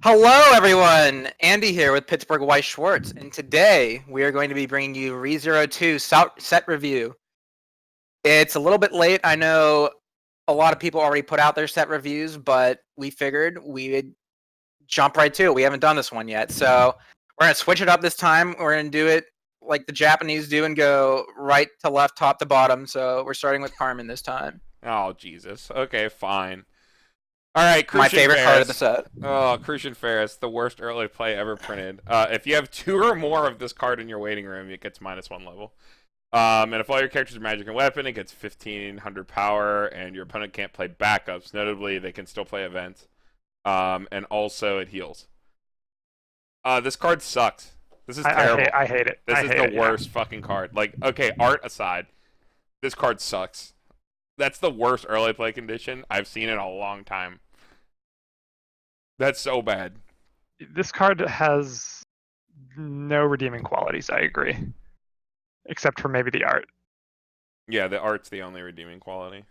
Hello, everyone. Andy here with Pittsburgh Weiss Schwarz, and today we are going to be bringing you Re02 set review. It's a little bit late. I know a lot of people already put out their set reviews, but we figured we would jump right to it. We haven't done this one yet, so we're going to switch it up this time. We're going to do it like the Japanese do and go right to left, top to bottom. So we're starting with Carmen this time. Oh, Jesus. Okay, fine. All right, My favorite card of the set. Oh, Crucian Ferris, the worst early play ever printed. If you have 2 or more of this card in your waiting room, it gets -1 level. And if all your characters are magic and weapon, it gets 1500 power, and your opponent can't play backups. Notably, they can still play events. And also, it heals. This card sucks. This is terrible. I hate it. This is the worst fucking card. Like, okay, art aside, this card sucks. That's the worst early play condition I've seen in a long time. That's so bad. This card has no redeeming qualities, I agree. Except for maybe the art. Yeah, the art's the only redeeming quality.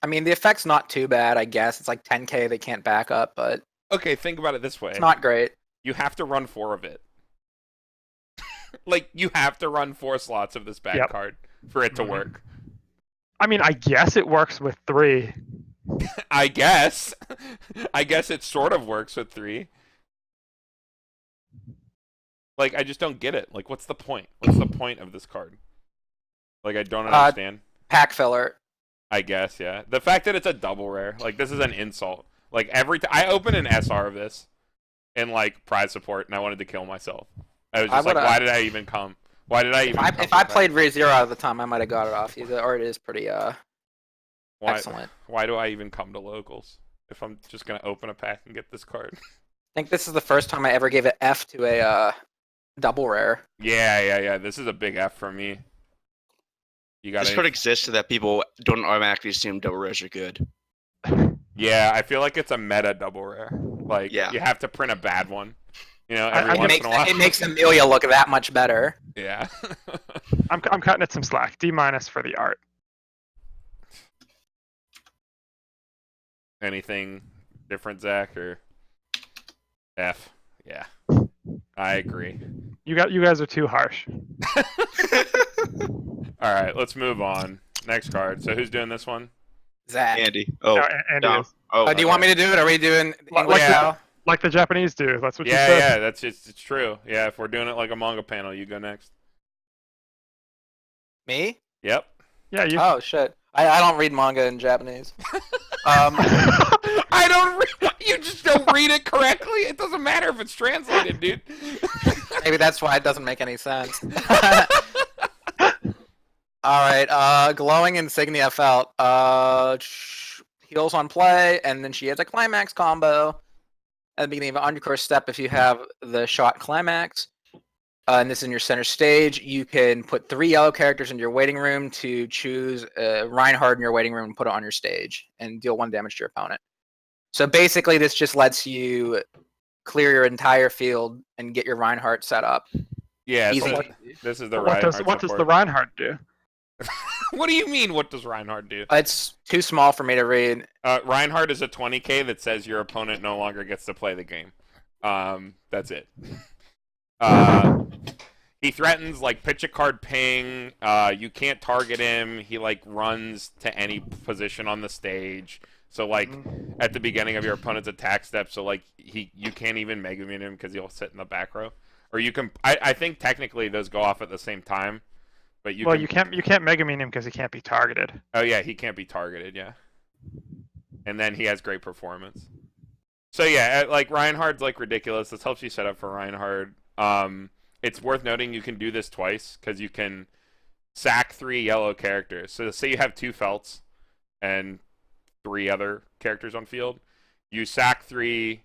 I mean, the effect's not too bad, I guess. It's like 10k they can't back up, but... Okay, think about it this way. It's not great. You have to run 4 of it. Like, you have to run 4 slots of this bad card for it to work. I mean, I guess it works with 3. I guess. I guess it sort of works with 3. Like, I just don't get it. Like, what's the point? What's the point of this card? Like, I don't understand. Pack filler. I guess, yeah. The fact that it's a double rare, like, this is an insult. Like, every time I opened an SR of this in, like, prize support, and I wanted to kill myself. I was just like, why did I even come? Why did I even come? If I played Re0 at the time, I might have got it off you. The art is pretty, excellent. Why do I even come to locals if I'm just going to open a pack and get this card? I think this is the first time I ever gave an F to a double rare. Yeah. This is a big F for me. This card exists so that people don't automatically assume double rares are good. Yeah, I feel like it's a meta double rare. Like, you have to print a bad one. You know, every once in a while. It makes Amelia look that much better. Yeah. I'm cutting it some slack. D- for the art. Anything different, Zach, or F? Yeah, I agree. You guys are too harsh. All right, let's move on. Next card. So who's doing this one? Zach. Andy. No, Andy is. Do you want me to do it? Are we doing English now? Like the Japanese do. That's what you Yeah, said. yeah, that's it's true. Yeah, if we're doing it like a manga panel, you go next. Me? Yep. Yeah, you. Oh shit! I don't read manga in Japanese. I don't. You just don't read it correctly. It doesn't matter if it's translated, dude. Maybe that's why it doesn't make any sense. All right. Glowing insignia felt. Heals on play, and then she has a climax combo at the beginning of an undercourse step. If you have the shot climax, and this is in your center stage, you can put 3 yellow characters in your waiting room to choose Reinhardt in your waiting room and put it on your stage and deal 1 damage to your opponent. So basically, this just lets you clear your entire field and get your Reinhardt set up. Yeah, Easy. This is the What does the Reinhardt do? What do you mean, what does Reinhardt do? It's too small for me to read. Reinhardt is a 20k that says your opponent no longer gets to play the game. That's it. He threatens, like, pitch a card ping. You can't target him. He, like, runs to any position on the stage. So, like, at the beginning of your opponent's attack step, so, like, you can't even Mega Man him because he'll sit in the back row. Or you can... I think technically those go off at the same time. But you can't Mega Man him because he can't be targeted. Oh, yeah, he can't be targeted, yeah. And then he has great performance. So, yeah, like, Reinhardt's, like, ridiculous. This helps you set up for Reinhardt. It's worth noting you can do this twice, because you can sack 3 yellow characters. So, say you have 2 Felts and 3 other characters on field. You sack 3,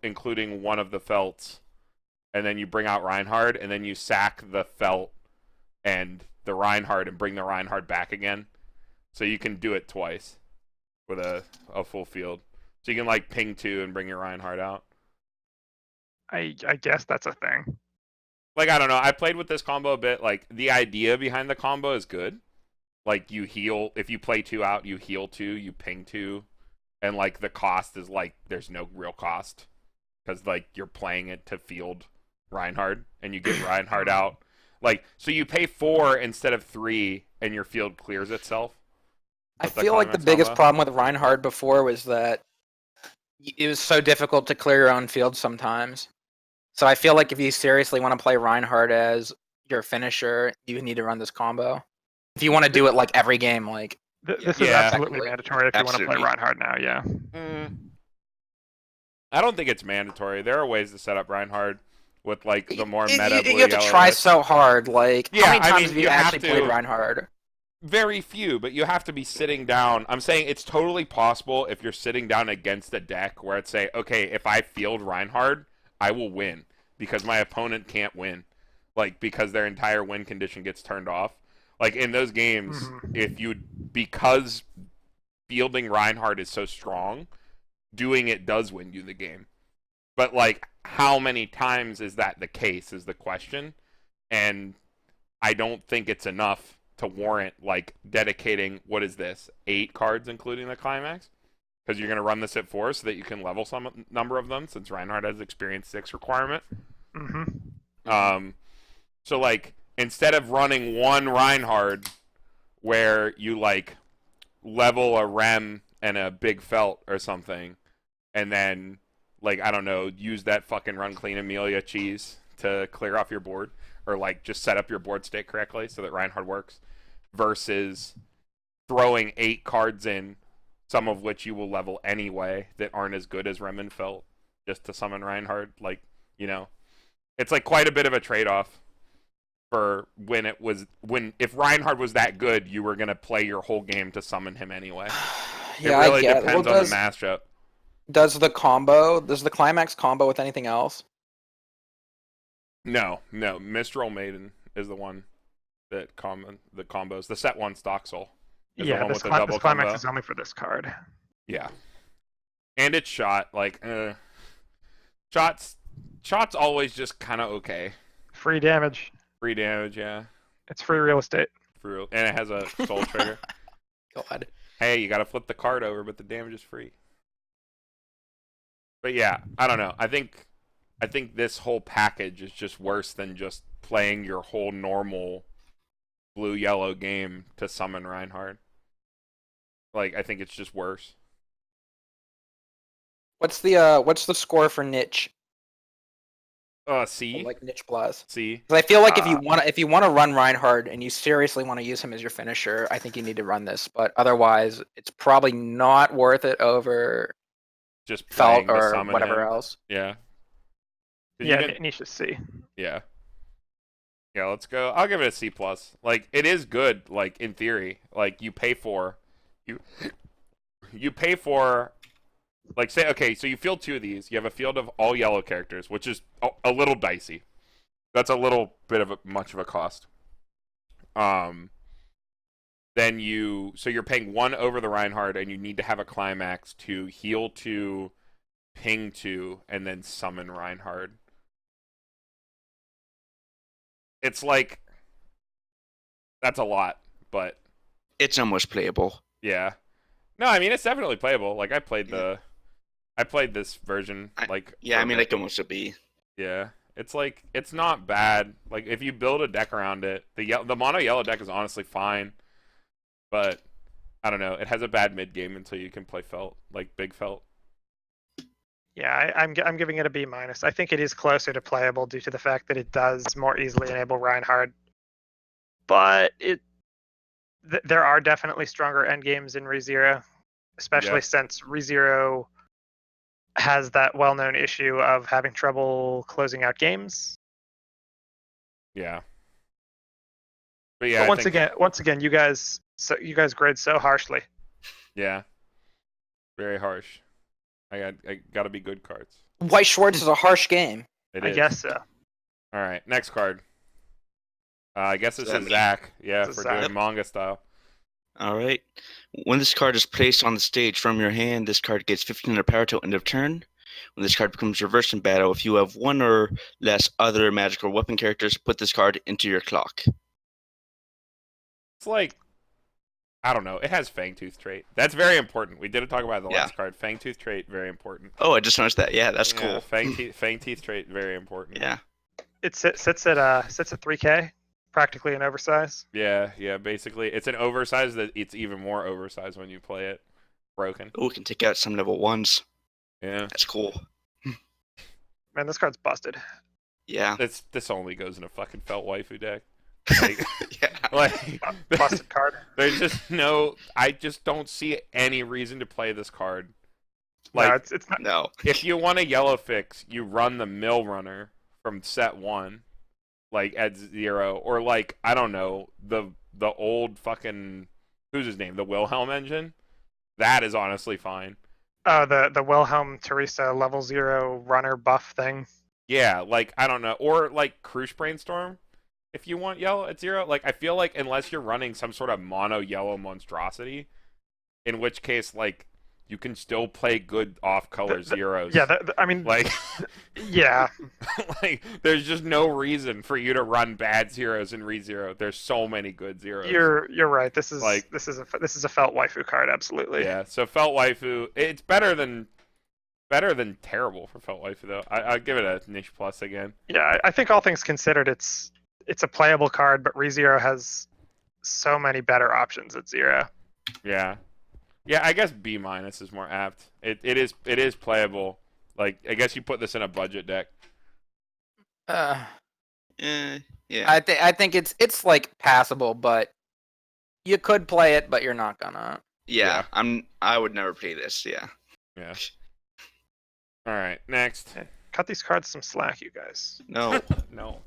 including 1 of the Felts, and then you bring out Reinhardt, and then you sack the Felt and the Reinhardt and bring the Reinhardt back again. So you can do it twice with a full field. So you can, like, ping 2 and bring your Reinhardt out. I guess that's a thing. Like, I don't know. I played with this combo a bit. Like, the idea behind the combo is good. Like, you heal. If you play 2 out, you heal 2, you ping 2. and like the cost is like there's no real cost because like you're playing it to field Reinhardt and you get Reinhardt out. Like, so you pay 4 instead of 3 and your field clears itself. I feel like the biggest problem with Reinhardt before was that it was so difficult to clear your own field sometimes. So I feel like if you seriously want to play Reinhardt as your finisher, you need to run this combo. If you want to do it like every game, like this is absolutely mandatory if you want to play Reinhardt now. Yeah. I don't think it's mandatory. There are ways to set up Reinhardt with like the more meta. You have to try so hard. Like, how many times have you actually played Reinhardt? Very few, but you have to be sitting down. I'm saying it's totally possible if you're sitting down against a deck where it's say, okay, if I field Reinhardt, I will win because my opponent can't win, like because their entire win condition gets turned off. Like in those games, because fielding Reinhardt is so strong, doing it does win you the game. But like, how many times is that the case is the question, and I don't think it's enough to warrant like dedicating 8 cards including the climax, because you're going to run this at 4 so that you can level some number of them since Reinhardt has experience 6 requirement. So like instead of running one Reinhardt where you like level a Rem and a big felt or something, and then like I don't know, use that fucking run clean Amelia cheese to clear off your board, or like just set up your board state correctly so that Reinhardt works, versus throwing 8 cards in, some of which you will level anyway that aren't as good as Rem and Felt, just to summon Reinhardt. Like, you know, it's like quite a bit of a trade-off for if Reinhardt was that good, you were gonna play your whole game to summon him anyway. Yeah, it really depends on the matchup. Does the climax combo with anything else? No. Mistral Maiden is the one that the combos. The set 1 Stock Soul. Yeah, this climax is only for this card. Yeah. And it's shot. Like, Shot's always just kind of okay. Free damage. Free damage, yeah. It's free real estate. And it has a soul trigger. God. Hey, you gotta flip the card over, but the damage is free. But yeah, I don't know. I think this whole package is just worse than just playing your whole normal blue-yellow game to summon Reinhardt. Like, I think it's just worse. What's the score for niche? C. Like niche plus. C. Because I feel like if you want to run Reinhardt and you seriously want to use him as your finisher, I think you need to run this. But otherwise, it's probably not worth it over just Felt or whatever else. Yeah. Niche is C. Yeah. Yeah, let's go. I'll give it a C+. Like, it is good, like, in theory. Like, you pay for... You pay for... Like, say, okay, so you field 2 of these. You have a field of all yellow characters, which is a little dicey. That's a little bit of much of a cost. Then so you're paying 1 over the Reinhardt, and you need to have a climax to heal 2, ping 2, and then summon Reinhardt. It's like, that's a lot, but... It's almost playable. Yeah. No, I mean, it's definitely playable. Like, I played this version, like... I mean, like almost a B. Yeah. It's like, it's not bad. Like, if you build a deck around it, the mono yellow deck is honestly fine. But, I don't know, it has a bad mid game until you can play Felt, like big Felt. Yeah, I'm giving it a B-. I think it is closer to playable due to the fact that it does more easily enable Reinhardt. But there are definitely stronger endgames in ReZero, especially since ReZero has that well-known issue of having trouble closing out games. Yeah. But yeah, but once again, you guys grade so harshly. Yeah. Very harsh. I gotta be good cards. Weiss Schwarz is a harsh game. I guess so. All right, next card. I guess this is Zach. Yeah, for doing manga style. All right. When this card is placed on the stage from your hand, this card gets 1500 power till end of turn. When this card becomes reversed in battle, if you have 1 or less other magic or weapon characters, put this card into your clock. It's like I don't know. It has Fangtooth trait. That's very important. We didn't talk about the Yeah. last card. Fangtooth trait, very important. Oh, I just noticed that. Yeah, that's Yeah, cool. Fangteeth trait, very important. Yeah. It sits at 3K, practically an oversize. Yeah. Basically, it's an oversized that it's even more oversized when you play it. Broken. Oh, we can take out some level 1s. Yeah. That's cool. Man, this card's busted. Yeah. This only goes in a fucking felt waifu deck. Like, Yeah. like Busted card. there's just no. I just don't see any reason to play this card. Like, No, it's not. No. if you want a yellow fix, you run the Mill Runner from set 1, like at 0, or like I don't know the old fucking who's his name, the Wilhelm engine. That is honestly fine. Oh, the Wilhelm Teresa level 0 runner buff thing. Yeah, like I don't know, or like Cruise Brainstorm. If you want yellow at 0, like I feel like unless you're running some sort of mono yellow monstrosity, in which case like you can still play good off-color zeros. Yeah, I mean, like yeah. like there's just no reason for you to run bad zeros in ReZero. There's so many good zeros. You're right. This is Like- this is a felt waifu card, absolutely. Yeah, so Felt Waifu, it's better than terrible for Felt Waifu though. I'd give it a niche plus again. Yeah, I think all things considered, it's a playable card, but ReZero has so many better options at 0. Yeah, I guess B minus is more apt. It is playable. Like I guess you put this in a budget deck. Uh, Yeah. I think it's like passable, but you could play it, but you're not gonna. Yeah. I would never play this. Yeah. Yeah. All right, next. Cut these cards some slack, you guys. No. No.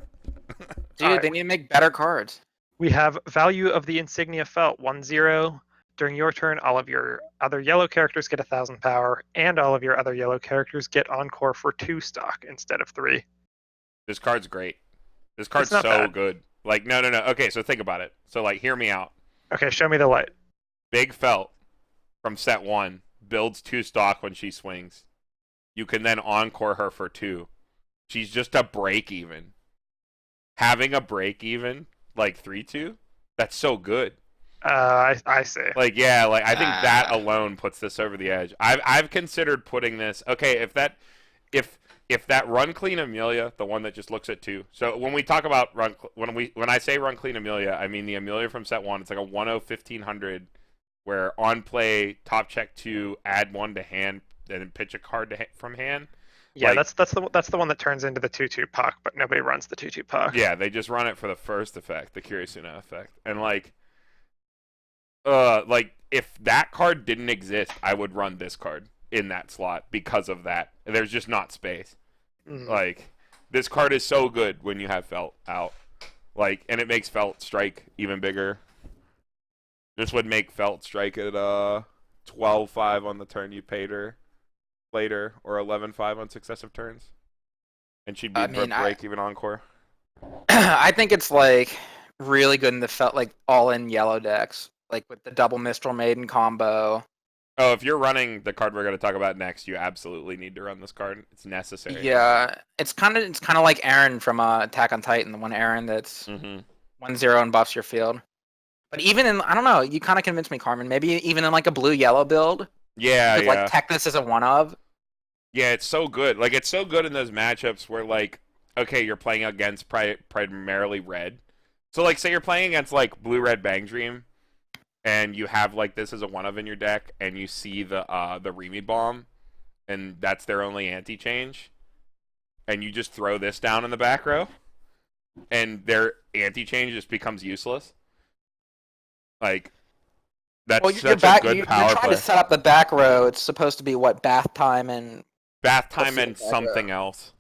Dude, Alright. they need to make better cards. We have value of the insignia felt 1/0. During your turn, all of your other yellow characters get 1,000 power, and all of your other yellow characters get encore for 2 stock instead of 3. This card's great. This card's not so bad. good. Like no. Okay, so think about it. So like hear me out. Okay, show me the light. Big Felt from set 1 builds 2 stock when she swings. You can then encore her for 2. She's just a break even. Having a break even like 3/2, that's so good. I see. Like yeah, like I think that alone puts this over the edge. I've considered putting this. Okay, if that run clean Amelia, the one that just looks at 2. So when we talk about when I say run clean Amelia, I mean the Amelia from set 1. It's like a 1/1500 where on play top check 2, add 1 to hand, and then pitch a card from hand. Yeah, like- that's the one that turns into the 2/2 puck, but nobody runs the 2/2 puck. Yeah, they just run it for the first effect, the Kirisuna effect. And like if that card didn't exist, I would run this card in that slot because of that. There's just not space. Mm. Like this card is so good when you have Felt out. Like and it makes Felt strike even bigger. This would make Felt strike at 12-5 on the turn you paid her later, or 11-5 on successive turns. And she'd be I mean, break even encore. I think it's like really good in the felt like all in yellow decks, like with the double Mistral Maiden combo. Oh, if you're running the card we're going to talk about next, you absolutely need to run this card. It's necessary. Yeah, it's kind of like Aaron from Attack on Titan, the one Aaron that's Mm-hmm. 1/0 and buffs your field. But even in, I don't know, you kind of convinced me, Carmen. Maybe even in like a blue-yellow build, Yeah, you could like tech this as a one of. Yeah, it's so good. Like it's so good in those matchups where like, okay, you're playing against primarily red. So like, say you're playing against like blue-red Bang Dream, and you have like this as a one of in your deck, and you see the Remy Bomb, and that's their only anti-change, and you just throw this down in the back row, and their anti-change just becomes useless. Like that's Well, such a good you're power trying play. to set up the back row. It's supposed to be what, bath time and Bath time Let's and see, back something else.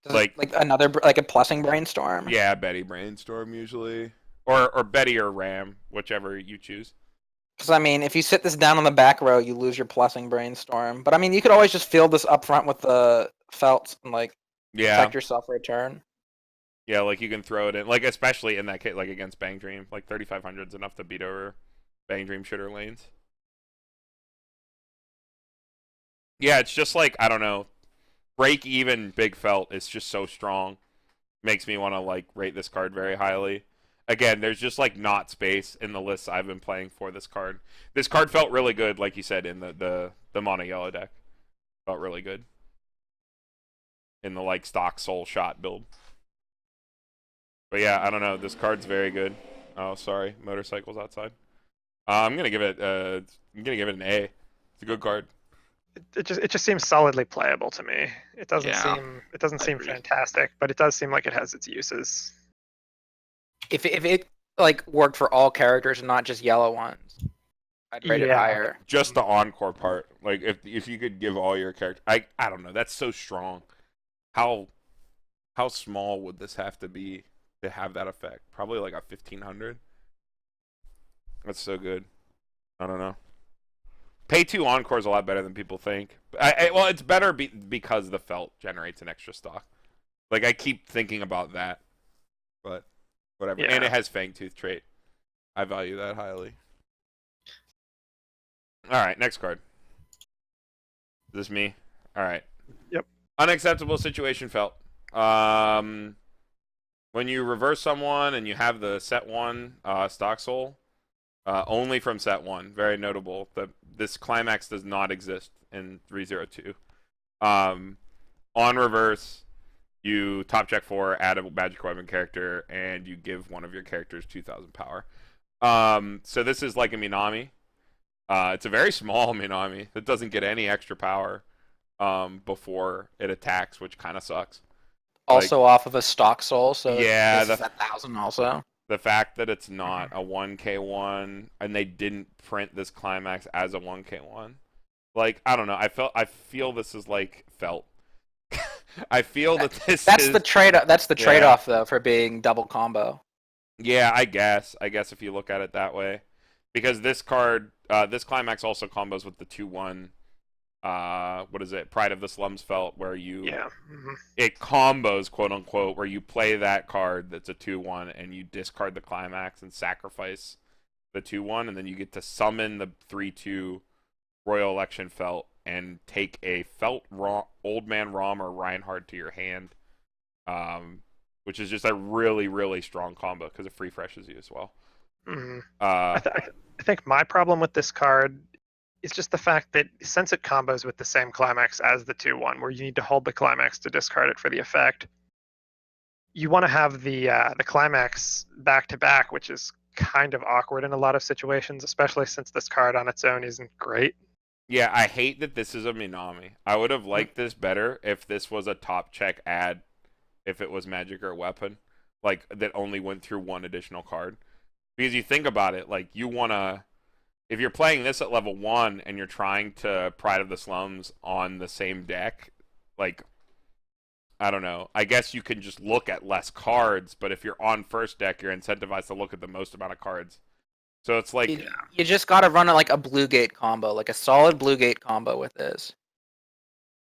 does it- like another like a plussing brainstorm. Yeah, Betty Brainstorm usually, or Betty or Ram, whichever you choose. Because I mean, if you sit this down on the back row, you lose your plussing brainstorm. But I mean, you could always just field this up front with the felts and like Yeah, protect yourself for a turn. yeah, like you can throw it in, like especially in that case, like against Bang Dream, like 3500 is enough to beat over Bang Dream shitter lanes. Yeah, it's just like I don't know, break even Big Felt is just so strong, makes me want to like rate this card very highly. Again, there's just like not space in the lists I've been playing for this card. This card felt really good, like you said, in the mono yellow deck. Felt really good in the like stock soul shot build. But yeah, I don't know. This card's very good. Oh, sorry, motorcycles outside. I'm gonna give it an A. It's a good card. It just seems solidly playable to me. It doesn't Yeah, seem agree. fantastic, but it does seem like it has its uses. If it like worked for all characters and not just yellow ones, I'd rate it Yeah. higher. Just the encore part. Like if you could give all your characters, I don't know. That's so strong. How small would this have to be to have that effect? Probably like a 1500. That's so good. I don't know. Pay 2 encore is a lot better than people think. Well, it's better because the felt generates an extra stock. Like I keep thinking about that, but whatever. Yeah. And it has Fang Tooth trait. I value that highly. All right, next card. Is this me? All right. Yep. Unacceptable situation felt. When you reverse someone and you have the set 1 stock soul, only from set 1. Very notable. This climax does not exist in 302. On reverse, you top check 4, add a magic weapon character, and you give one of your characters 2,000 power. So this is like a Minami. It's a very small Minami that doesn't get any extra power before it attacks, which kind of sucks. Also off of a stock soul, so Yeah, this is 1,000 also. The fact that it's not a 1k1 and they didn't print this climax as a 1k1, like I don't know. I feel this is like felt. I feel that That's the trade. That's the trade-off though for being double combo. Yeah, I guess if you look at it that way, because this card, this climax also combos with the 2/1. What is it? Pride of the Slums felt, where you it combos, quote unquote, where you play that card that's a 2/1 and you discard the climax and sacrifice the 2/1, and then you get to summon the 3/2 Royal Election felt and take a felt Old Man Rom or Reinhardt to your hand, which is just a really, really strong combo because it free freshes you as well. I think my problem with this card is just the fact that since it combos with the same climax as the 2/1, where you need to hold the climax to discard it for the effect, you want to have the climax back to back, which is kind of awkward in a lot of situations, especially since this card on its own isn't great. Yeah, I hate that this is a Minami. I would have liked this better if this was a top check ad, if it was magic or weapon, like that only went through one additional card. Because you think about it, like you want to, if you're playing this at level 1 and you're trying to Pride of the Slums on the same deck, like, I don't know. I guess you can just look at less cards, but if you're on first deck, you're incentivized to look at the most amount of cards. So it's like... You just gotta run it like a Blue Gate combo, like a solid Blue Gate combo with this.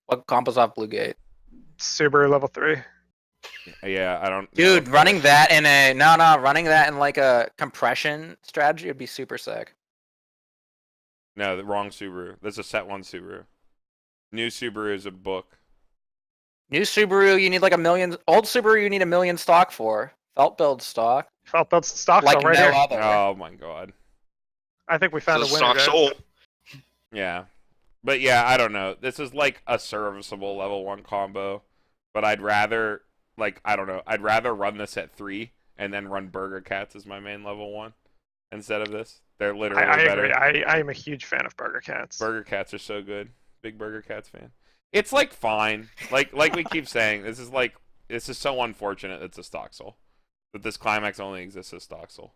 What combos off Blue Gate? Subaru level 3. Yeah, I don't... Dude, running that in a... running that in like a compression strategy would be super sick. No, the wrong Subaru. That's a set 1 Subaru. New Subaru is a book. New Subaru, you need like 1 million. Old Subaru, you need 1 million stock for. Felt build stock. Felt build stock Like soul right no here. other. Oh my god. I think we found a winner. Stock guys. soul. Yeah. But yeah, I don't know. This is like a serviceable level 1 combo. But I'd rather, like, I don't know. I'd rather run this at 3 and then run Burger Cats as my main level 1 instead of this. They're literally I better. agree. I am a huge fan of Burger Cats. Burger Cats are so good. Big Burger Cats fan. It's like fine. Like we keep saying, this is so unfortunate it's a stock soul. That this climax only exists as stock soul.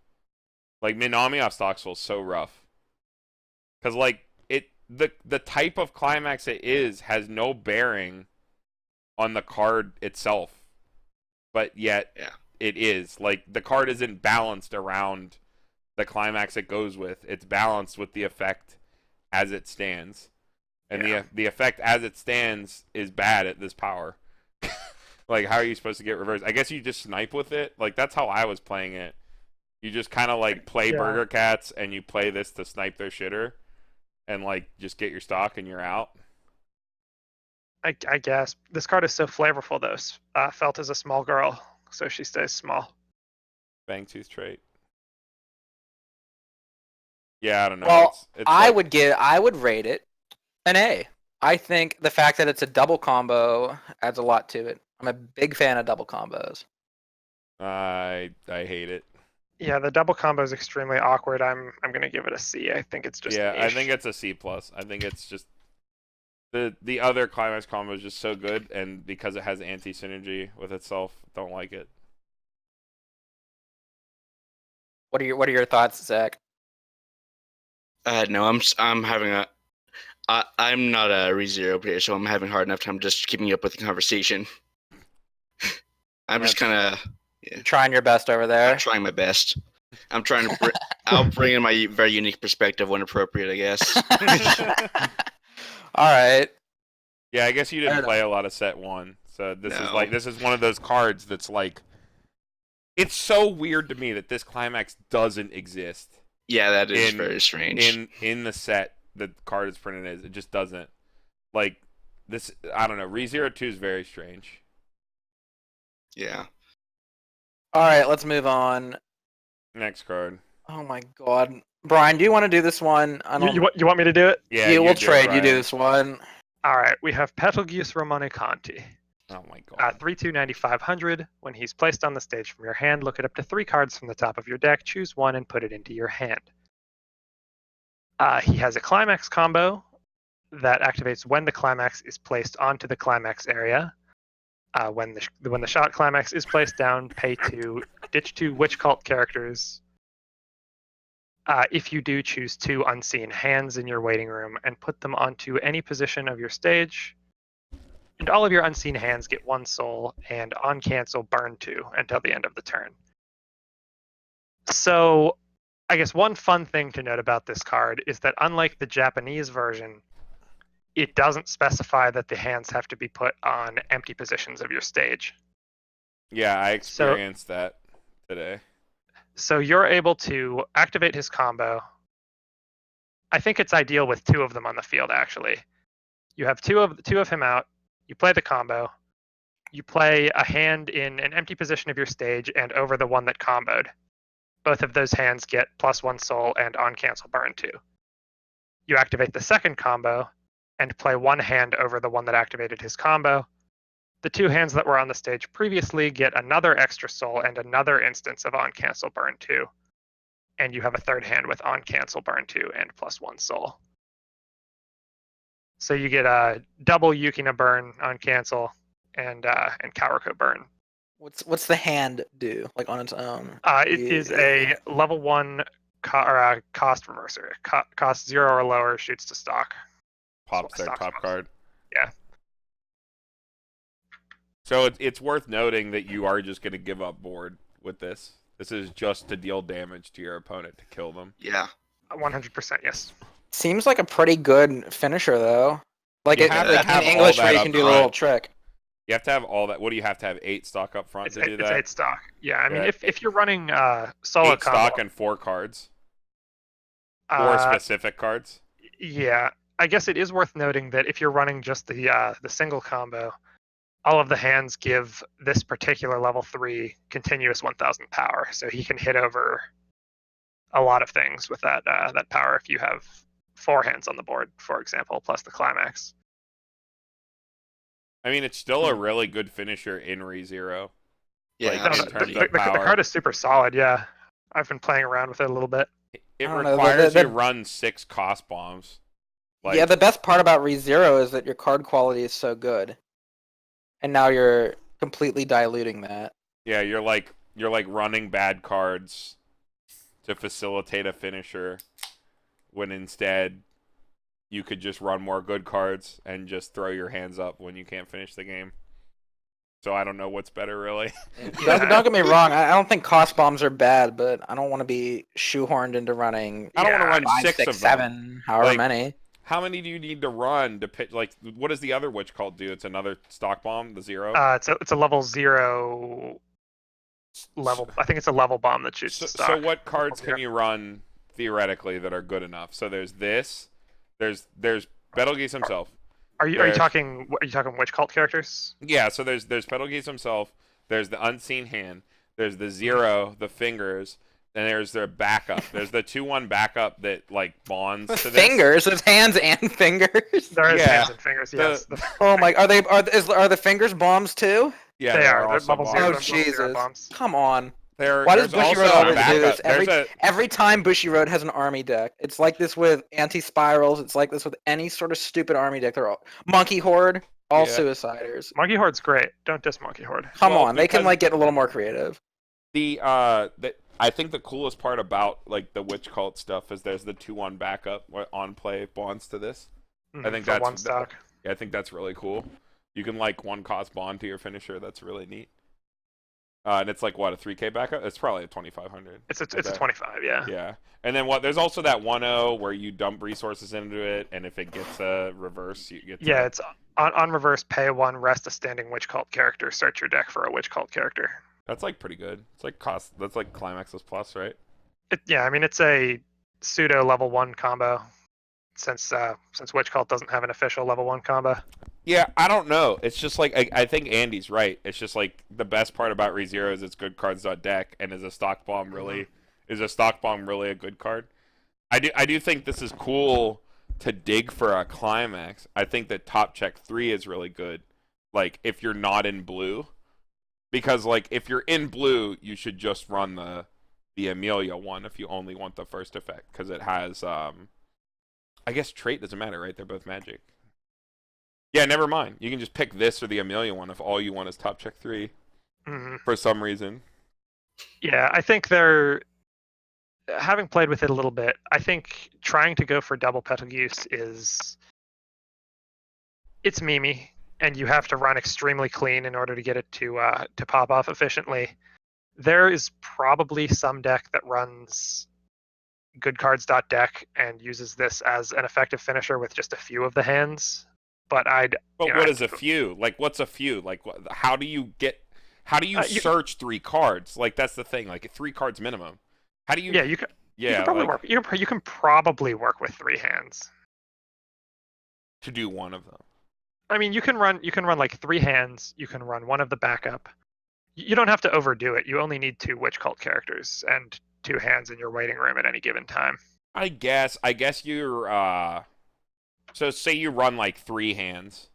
Like Minami off stock soul is so rough. Cause like the type of climax it is has no bearing on the card itself. But yet it is. Like the card isn't balanced around the climax it goes with. It's balanced with the effect as it stands. And the effect as it stands is bad at this power. Like, how are you supposed to get reversed? I guess you just snipe with it. Like, that's how I was playing it. You just kind of, like, play Burger Cats, and you play this to snipe their shitter. And, like, just get your stock, and you're out. I guess. This card is so flavorful, though. Felt is a small girl, so she stays small. Fangtooth trait. Yeah, I don't know. Well, it's I like- would rate it an A. I think the fact that it's a double combo adds a lot to it. I'm a big fan of double combos. I hate it. Yeah, the double combo is extremely awkward. I'm gonna give it a C. I think it's just Yeah, I niche. think it's a C+. I think it's just the other climax combo is just so good, and because it has anti-synergy with itself, don't like it. What are your thoughts, Zach? No, I'm having a. I'm not a ReZero player, so I'm having a hard enough time just keeping up with the conversation. I'm just kind of Trying your best over there. trying my best. I'm trying to. I'll bring in my very unique perspective when appropriate, I guess. All right. Yeah, I guess you didn't Fair play a lot of set 1, so No. this is one of those cards that's like, it's so weird to me that this climax doesn't exist Yeah, that is very strange. in the set that the card is printed as. It just doesn't. Like this, I don't know. ReZero 2 is very strange. Yeah. All right, let's move on. Next card. Oh my god. Brian, do you want to do this one? I don't You want me to do it? Yeah, we'll do it, trade. You do Ryan. this one. All right, we have Betelgeuse Romancanti. Oh my god. 3/2 9500. When he's placed on the stage from your hand, look at up to 3 cards from the top of your deck, choose one, and put it into your hand. He has a climax combo that activates when the climax is placed onto the climax area. When the shot climax is placed down, pay 2, ditch 2 Witch Cult characters. If you do, choose 2 unseen hands in your waiting room and put them onto any position of your stage. And all of your unseen hands get 1 soul, and on cancel, burn 2 until the end of the turn. So, I guess one fun thing to note about this card is that unlike the Japanese version, it doesn't specify that the hands have to be put on empty positions of your stage. Yeah, I experienced that today. So you're able to activate his combo. I think it's ideal with 2 of them on the field, actually. You have two of him out. You play the combo. You play a hand in an empty position of your stage and over the one that comboed. Both of those hands get +1 soul and on cancel burn 2. You activate the second combo and play 1 hand over the one that activated his combo. The 2 hands that were on the stage previously get another extra soul and another instance of on cancel burn 2. And you have a third hand with on cancel burn 2 and +1 soul. So you get a double Yukina burn on cancel and Kawariko burn. What's the hand do like on its own? It is a level 1 cost reverser. Cost 0 or lower, shoots to stock. Pops their Stock top spells. card. Yeah. So it's worth noting that you are just going to give up board with this. This is just to deal damage to your opponent to kill them. Yeah. 100%, yes. Seems like a pretty good finisher though. Like You it, have to like have in all English that where you up can do the front. little trick. You have to have all that. What do you have to have? 8 stock up front It's to do it's that? 8 stock. Yeah, I mean, Yeah. if you're running solo 8 combo, stock and 4 cards. 4 specific cards. yeah, I guess it is worth noting that if you're running just the single combo, all of the hands give this particular level 3 continuous 1000 power, so he can hit over a lot of things with that power if you have 4 hands on the board, for example, plus the climax. I mean, it's still a really good finisher in ReZero. Yeah. Like, No, in it's the, terms the, of the power. card is super solid, yeah. I've been playing around with it a little bit. It I don't know, requires the- you to run 6 cost bombs. Like, Yeah, the best part about ReZero is that your card quality is so good. And now you're completely diluting that. yeah, you're like running bad cards to facilitate a finisher, when instead you could just run more good cards and just throw your hands up when you can't finish the game. So I don't know what's better, really. Don't get me wrong, I don't think cost bombs are bad, but I don't want to be shoehorned into running I don't want to run 5, 6 6, of them. 7, however Like, many. How many do you need to run to pitch? Like, what does the other witch cult do? It's another stock bomb, the 0. It's a level 0 level. I think it's a level bomb that shoots to stock. So what cards can you run theoretically that are good enough? So there's this. There's Betelgeuse himself. Are you talking Witch Cult characters? Yeah. So there's Betelgeuse himself. There's the unseen hand. There's the 0, the fingers, and there's their backup. There's the 2/1 backup that like bonds With to this. fingers, with hands and fingers. There is Yeah. hands and fingers. Yes, Oh my! Are the fingers bombs too? Yeah, they they're are. They're also bubble bonds. zero, Oh bubble zero Jesus! bombs. Come on! There, Why does there's Bushy also Road a always do this? backup. Every time Bushy Road has an army deck, it's like this with anti-spirals. It's like this with any sort of stupid army deck. They're all Monkey Horde, all Yeah. suiciders. Monkey Horde's great. Don't diss Monkey Horde. Come Well, on, they can because- like get a little more creative. I think the coolest part about like the witch cult stuff is there's the 2/1 backup on play bonds to this. I think For that's one stock. I think that's really cool. You can like 1-cost bond to your finisher. That's really neat. And it's like what, a 3K backup? It's probably a 2500. It's a 25. Yeah. Yeah. And then what? There's also that 1/0 where you dump resources into it, and if it gets a reverse, you get. Yeah, it's on reverse. Pay 1, rest a standing witch cult character. Search your deck for a witch cult character. That's like pretty good. It's like cost. That's like Climax's plus, right? Yeah, I mean it's a pseudo level 1 combo. Since witch cult doesn't have an official level 1 combo. Yeah, I don't know. It's just like I think Andy's right. It's just like the best part about ReZero is it's good cards on deck, and is a stock bomb really a good card? I do think this is cool to dig for a climax. I think that Top Check 3 is really good. Like if you're not in blue, because like if you're in blue, you should just run the Amelia one if you only want the first effect, because it has I guess trait doesn't matter, right? They're both magic. Yeah, never mind. You can just pick this or the Amelia one if all you want is Top Check 3 for some reason. Yeah, I think they're having played with it a little bit. I think trying to go for double petal use it's memey, and you have to run extremely clean in order to get it to pop off efficiently. There is probably some deck that runs goodcards.deck and uses this as an effective finisher with just a few of the hands. But what is a few? Like, what's a few? Like, how do you search 3 cards? Like, that's the thing. Like, 3 cards minimum. How do you? Yeah, you can probably work. You can probably work with 3 hands to do one of them. I mean, you can run like 3 hands. You can run one of the backup. You don't have to overdo it. You only need 2 witch cult characters and 2 hands in your waiting room at any given time. I guess you're so say you run like 3 hands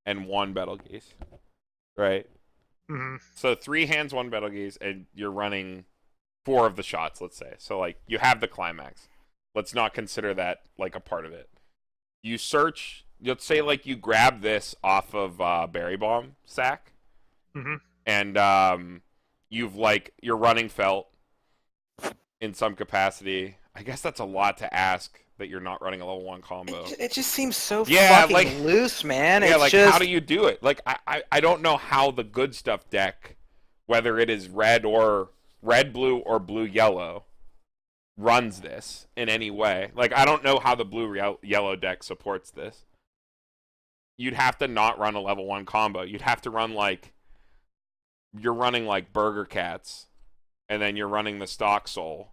and 1 Betelgeuse, right? Mm-hmm. So 3 hands, 1 Betelgeuse, and you're running 4 of the shots, let's say. So like you have the climax. Let's not consider that like a part of it. You search. Let's say like you grab this off of Berry Bomb sack, and you're running felt in some capacity. I guess that's a lot to ask that you're not running a level 1 combo. It just seems so Yeah, fucking loose, man. Yeah, It's like just... how do you do it? Like I don't know how the good stuff deck, whether it is red, blue, or blue yellow, runs this in any way. Like I don't know how the blue yellow deck supports this. You'd have to not run a level 1 combo. You'd have to run like you're running like Burger Cats, and then you're running the Stock Soul,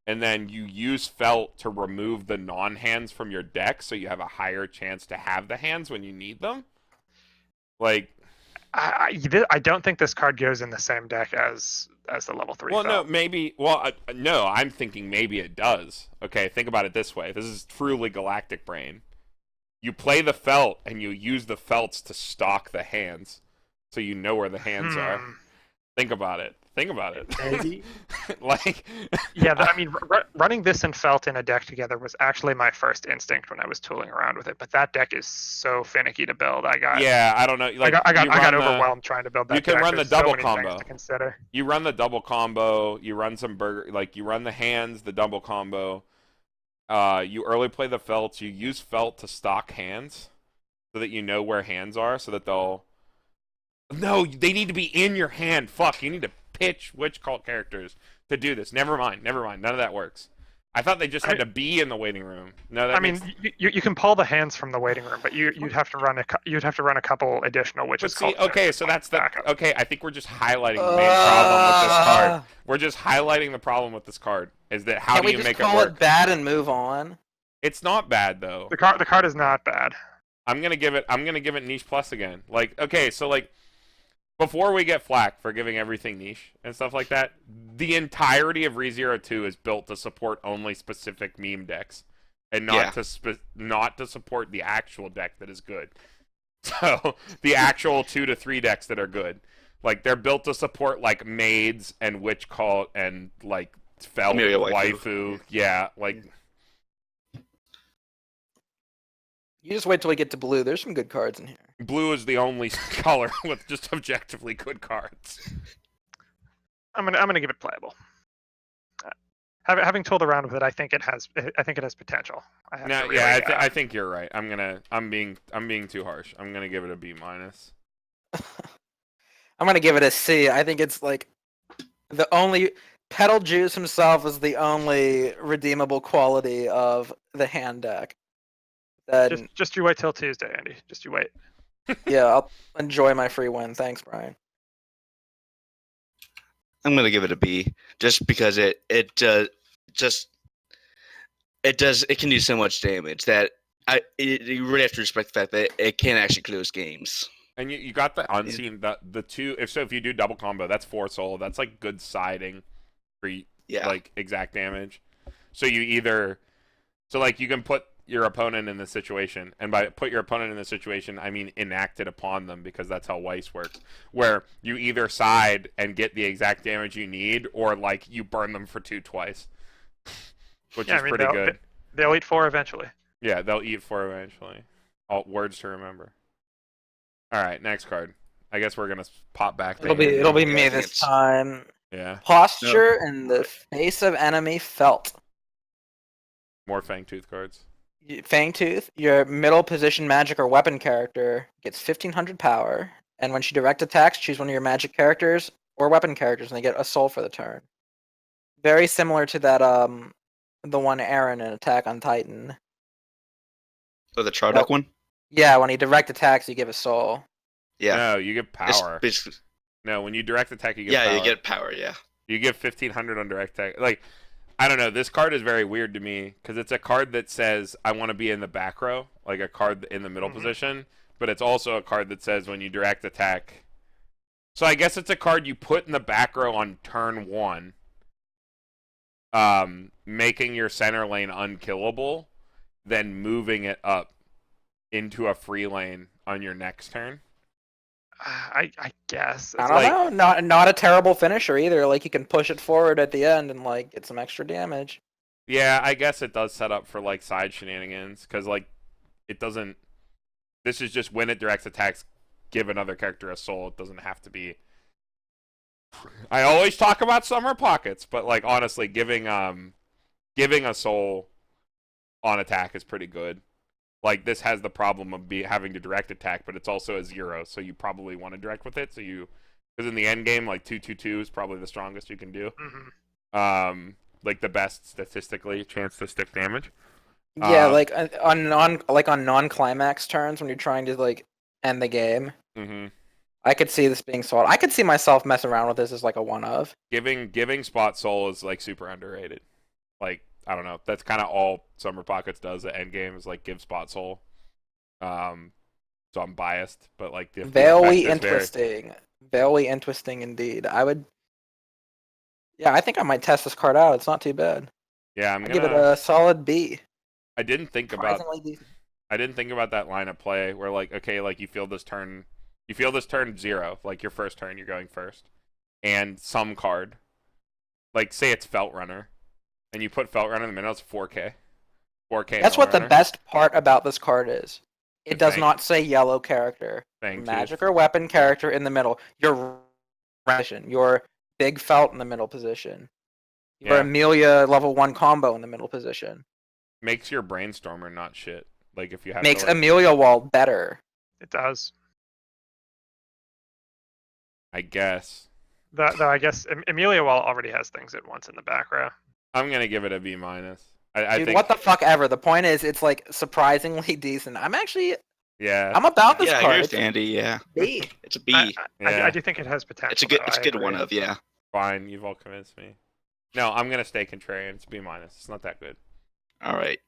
and then you use Felt to remove the non-hands from your deck, so you have a higher chance to have the hands when you need them. Like, I don't think this card goes in the same deck as the level 3. Well, Felt. no, maybe. Well, no, I'm thinking maybe it does. Okay, think about it this way. This is truly galactic brain. You play the Felt, and you use the Felts to stock the hands, so you know where the hands are. Think about it. Maybe. Like, yeah, I mean, running this and Felt in a deck together was actually my first instinct when I was tooling around with it. But that deck is so finicky to build. yeah, I don't know. Like, I got overwhelmed trying to build that. You can deck. run the There's double so many combo. things to consider. You run the double combo. You run some you run the hands, the double combo. You early play the Felts. You use Felt to stock hands, so that you know where hands are, so that they'll. No, they need to be in your hand. Fuck, you need to pitch witch cult characters to do this. Never mind. None of that works. I thought they just had to be in the waiting room. No, that you can pull the hands from the waiting room, but you'd have to run a couple additional witches. Okay, so that's the okay. I think we're just highlighting the main problem with this card. We're just highlighting the problem with this card. Is that how do you make it work? Can we just call it bad and move on? It's not bad though. The card is not bad. I'm gonna give it niche plus again. Like, okay, so like before we get flack for giving everything niche and stuff like that, the entirety of ReZero 2 is built to support only specific meme decks, and not to support the actual deck that is good. So the actual 2 to 3 decks that are good, like they're built to support like Maids and Witch Cult and like Felt Waifu. Yeah, like. You just wait till we get to blue. There's some good cards in here. Blue is the only color with just objectively good cards. I'm gonna give it playable. Having tooled around with it, I think it has potential. I think you're right. I'm being too harsh. I'm gonna give it a B-. I'm gonna give it a C. I think it's like the only Petal Juice himself is the only redeemable quality of the hand deck. Just you wait till Tuesday, Andy. Just you wait. Yeah, I'll enjoy my free win. Thanks, Brian. I'm gonna give it a B, just because it can do so much damage that you really have to respect the fact that it can actually close games. And you got the unseen the 2. If you do double combo, that's 4 soul. That's like good siding for like exact damage. So you can put your opponent in the situation, and by put your opponent in the situation, I mean enact it upon them, because that's how Weiss works, where you either side and get the exact damage you need, or like you burn them for 2 twice, which is pretty good. They'll eat 4 eventually. Yeah, they'll eat 4 eventually. All words to remember. All right, next card. I guess we're gonna pop back. It'll be me this time. Yeah. Posture in the face of enemy felt. More Fangtooth cards. Fangtooth, your middle position magic or weapon character gets 1500 power, and when she direct attacks, choose one of your magic characters or weapon characters, and they get a soul for the turn. Very similar to that the one Aaron in Attack on Titan. Oh, the Chardock one? Yeah, when he direct attacks, you give a soul. Yeah. No, you get power. No, when you direct attack, you get power. Yeah, you get power, yeah. You give 1500 on direct attack. Like, I don't know. This card is very weird to me, because it's a card that says, I want to be in the back row, like a card in the middle position, but it's also a card that says when you direct attack. So I guess it's a card you put in the back row on turn 1, making your center lane unkillable, then moving it up into a free lane on your next turn. I guess. I don't know. Not a terrible finisher either. Like, you can push it forward at the end and like get some extra damage. Yeah, I guess it does set up for like side shenanigans, because like it doesn't. This is just when it directs attacks, give another character a soul. It doesn't have to be. I always talk about summer pockets, but like honestly, giving a soul on attack is pretty good. Like, this has the problem of having to direct attack, but it's also a 0, so you probably want to direct with it. Because in the end game, like 2/2/2 is probably the strongest you can do. Mm-hmm. Like the best statistically chance to stick damage. Yeah, like on non-climax turns when you're trying to like end the game. Mm-hmm. I could see this being sold. I could see myself messing around with this as like a one of. Giving spot soul is like super underrated. Like, I don't know. That's kind of all Summer Pockets does at endgame is like give spot soul. So I'm biased, but like the very interesting. Very interesting indeed. I think I might test this card out. It's not too bad. Yeah, I'll give it a solid B. I didn't think about that line of play where like, okay, like you feel this turn 0, like your first turn, you're going first, and some card, like say it's Felt Runner, and you put Felt Runner in the middle, it's 4K. That's what the best part about this card is. It does not say yellow character, magic or weapon character in the middle. Your big Felt in the middle position. Your Amelia level 1 combo in the middle position. Makes your Brainstormer not shit. Like if you have makes Amelia Wall better. It does. I guess. Though I guess Amelia Wall already has things at once in the back row. I'm gonna give it a B-. I Dude, think... what the fuck ever. The point is, it's like surprisingly decent. I'm about this card. I agree with Andy. Yeah, B. It's a B. I do think it has potential. It's a good one of, yeah. Fine, you've all convinced me. No, I'm gonna stay contrarian. It's B-. It's not that good. All right.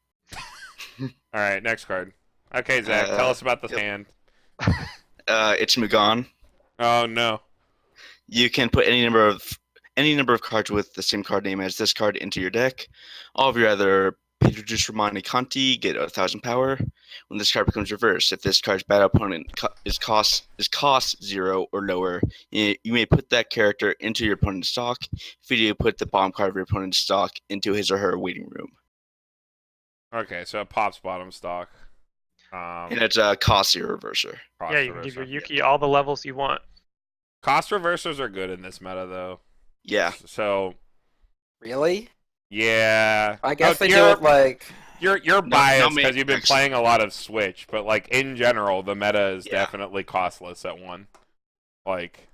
All right, next card. Okay, Zach, tell us about this hand. It's Mugan. Oh no. You can put any number of cards with the same card name as this card into your deck. All of your other Pedro Romani Conti get 1,000 power. When this card becomes reversed, if this card's battle opponent is cost 0 or lower, you may put that character into your opponent's stock. If you do, put the bottom card of your opponent's stock into his or her waiting room. Okay, so it pops bottom stock. And it's a cost 0 reverser. Yeah, you can give your Yuki all the levels you want. Cost reversers are good in this meta, though. Yeah. So. Really? Yeah. I guess they do it like. You're biased me- because you've been playing a lot of Switch, but like in general, the meta is Yeah. definitely costless at 1. Like.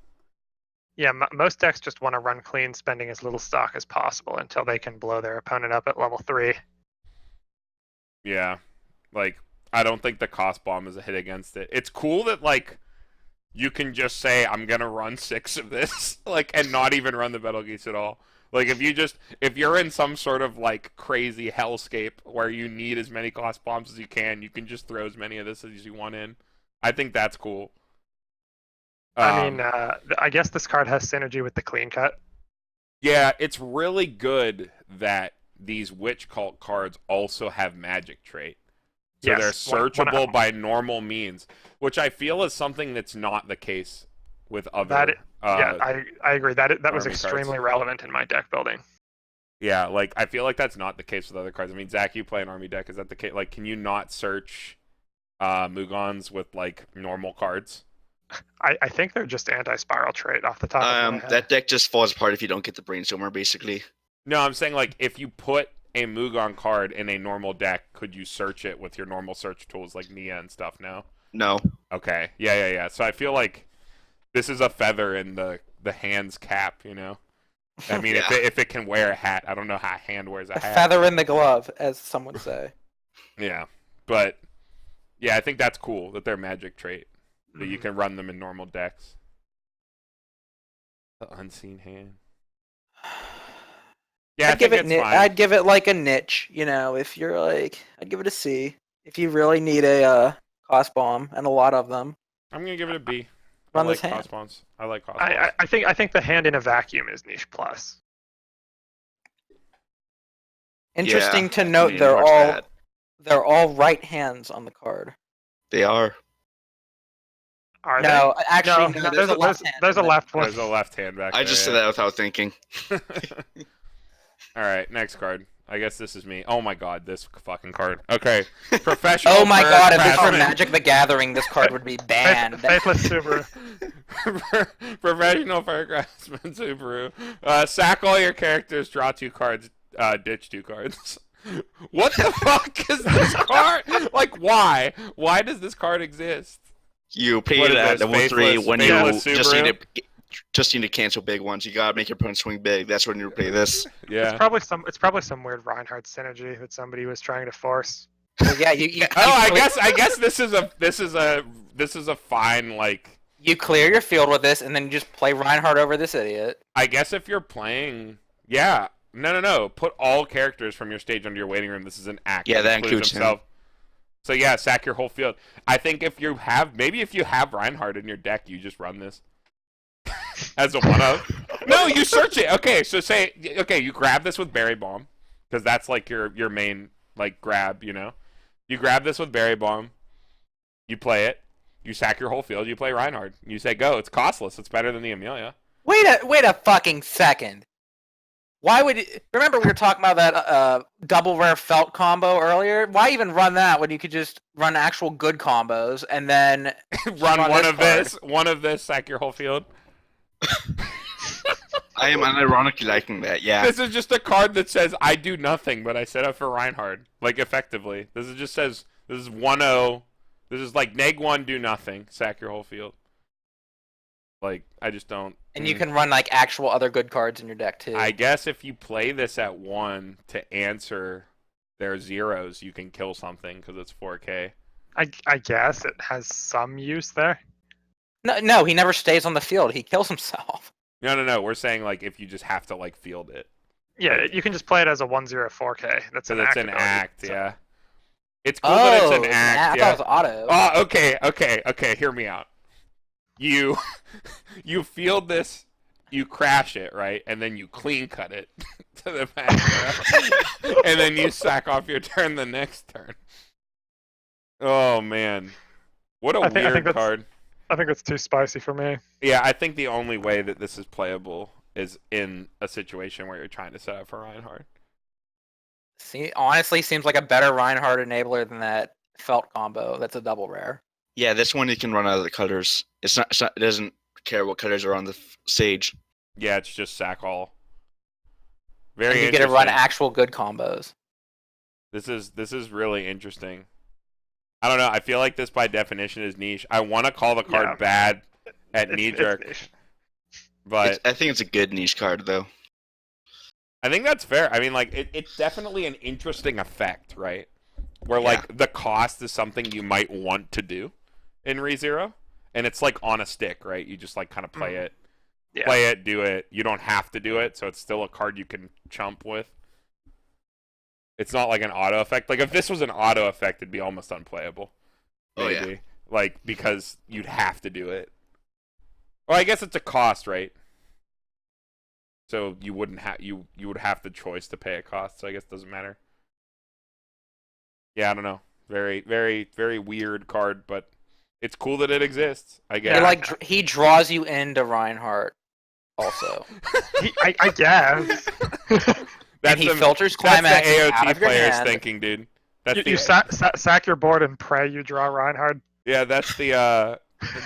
Yeah, most decks just want to run clean, spending as little stock as possible until they can blow their opponent up at level 3. Yeah. Like, I don't think the cost bomb is a hit against it. It's cool that like you can just say I'm gonna run 6 of this, like, and not even run the Battle Geese at all. Like if you're in some sort of like crazy hellscape where you need as many cost bombs as you can just throw as many of this as you want in. I think that's cool. I mean, I guess this card has synergy with the clean cut. Yeah, it's really good that these Witch Cult cards also have magic trait. So Yes, they're one- searchable by normal means, which I feel is something that's not the case with other. I agree. That was army extremely cards. relevant in my deck building. Yeah, like I feel like that's not the case with other cards. I mean, Zach, you play an army deck. Is that the case? Like, can you not search Mugons with like normal cards? I think they're just anti-spiral trait off the top of my head. That deck just falls apart if you don't get the Brainstormer, basically. No, I'm saying like if you put a Mugon card in a normal deck, could you search it with your normal search tools like Nia and stuff? No. No. Okay. Yeah. So I feel like this is a feather in the hand's cap, you know? I mean, Yeah. if it can wear a hat, I don't know how a hand wears a A hat. feather in the glove, as some would say. Yeah, but yeah, I think that's cool that they're magic trait, that you Mhm. can run them in normal decks. The unseen hand. Yeah, I think it's fine. I'd give it like a niche, you know. If you're like, I'd give it a C. If you really need a cost bomb and a lot of them, I'm gonna give it a B. Run I like this hand. cost bombs. I like cost bombs. I think the hand in a vacuum is niche plus. interesting to I note, mean, they're watch all that. they're all right hands on the card. They are. Are No, they? actually, No, there's a left hand. there's a in there. left one. There's a left hand back I there. just said that without thinking. All right, next card. I guess this is me. Oh my god, this fucking card. Okay, professional. Oh my god, if this were craftsman. Magic the Gathering, this card would be banned. Faithless Subaru. Professional fur craftsman Subaru. Sack all your characters, draw 2 cards, ditch 2 cards. What the fuck is this card? Like, why? Why does this card exist? You play What it is at this, level 3 when you Faithless Subaru? just need to cancel big ones. You gotta make your opponent swing big. That's when you play this. Yeah. It's probably some weird Reinhardt synergy that somebody was trying to force. Well, yeah, you Oh, I guess this is a fine, like, you clear your field with this, and then you just play Reinhardt over this idiot. I guess if you're playing, yeah. No. Put all characters from your stage under your waiting room. This is an act. Yeah, that includes him. So yeah, sack your whole field. I think if you have Reinhardt in your deck, you just run this as a one-of. No, you search it. Okay, so you grab this with Berry Bomb, because that's like your main like grab. You know, you grab this with Berry Bomb, you play it, you sack your whole field, you play Reinhardt. You say go. It's costless. It's better than the Amelia. Wait a fucking second. Why would remember we were talking about that double rare felt combo earlier? Why even run that when you could just run actual good combos and then Run one of card? one of this, sack your whole field. I am unironically liking that. Yeah. This is just a card that says I do nothing, but I set up for Reinhardt. Like, effectively. This is just says this is 1-0. This is like neg 1, do nothing, sack your whole field. Like, I just don't. And you can run like actual other good cards in your deck too. I guess if you play this at 1 to answer their zeros, you can kill something because it's 4K. I guess it has some use there. No, he never stays on the field. He kills himself. No. We're saying like if you just have to like field it. Yeah, you can just play it as a 1/0/4K. That's So an it's act an ability. act, So- yeah. It's cool that it's an it's act, I yeah. thought it was auto. Oh, okay. Hear me out. You you field this, you crash it, right? And then you clean cut it to the back. And then you sack off your turn the next turn. Oh man. What a I think weird that's- card. I think that's too spicy for me. Yeah, I think the only way that this is playable is in a situation where you're trying to set up for Reinhardt. See, honestly, seems like a better Reinhardt enabler than that Felt combo. That's a double rare. Yeah, this one you can run out of the cutters. It's not. It doesn't care what cutters are on the stage. Yeah, it's just sack all. And Very you get to run interesting. actual good combos. This is really interesting. I don't know. I feel like this by definition is niche. I want to call the card Yeah. bad at It's- knee it's jerk, niche. but I think it's a good niche card though. I think that's fair. I mean, like it's definitely an interesting effect, right? Where Yeah. like the cost is something you might want to do in ReZero, and it's like on a stick, right? You just like kind of play it, Yeah. play it, do it. You don't have to do it, so it's still a card you can chump with. It's not like an auto effect. Like if this was an auto effect, it'd be almost unplayable. Oh, yeah. Maybe. Like because you'd have to do it. Well, I guess it's a cost, right? So you wouldn't have you would have the choice to pay a cost. So I guess it doesn't matter. Yeah, I don't know. Very, very, very weird card, but it's cool that it exists. I guess. He, like he draws you into Reinhardt, also, I guess. and he the, filters that's climax the out AOT of your players hand. thinking, dude. That's you the you sack your board and pray you draw Reinhardt. yeah. That's the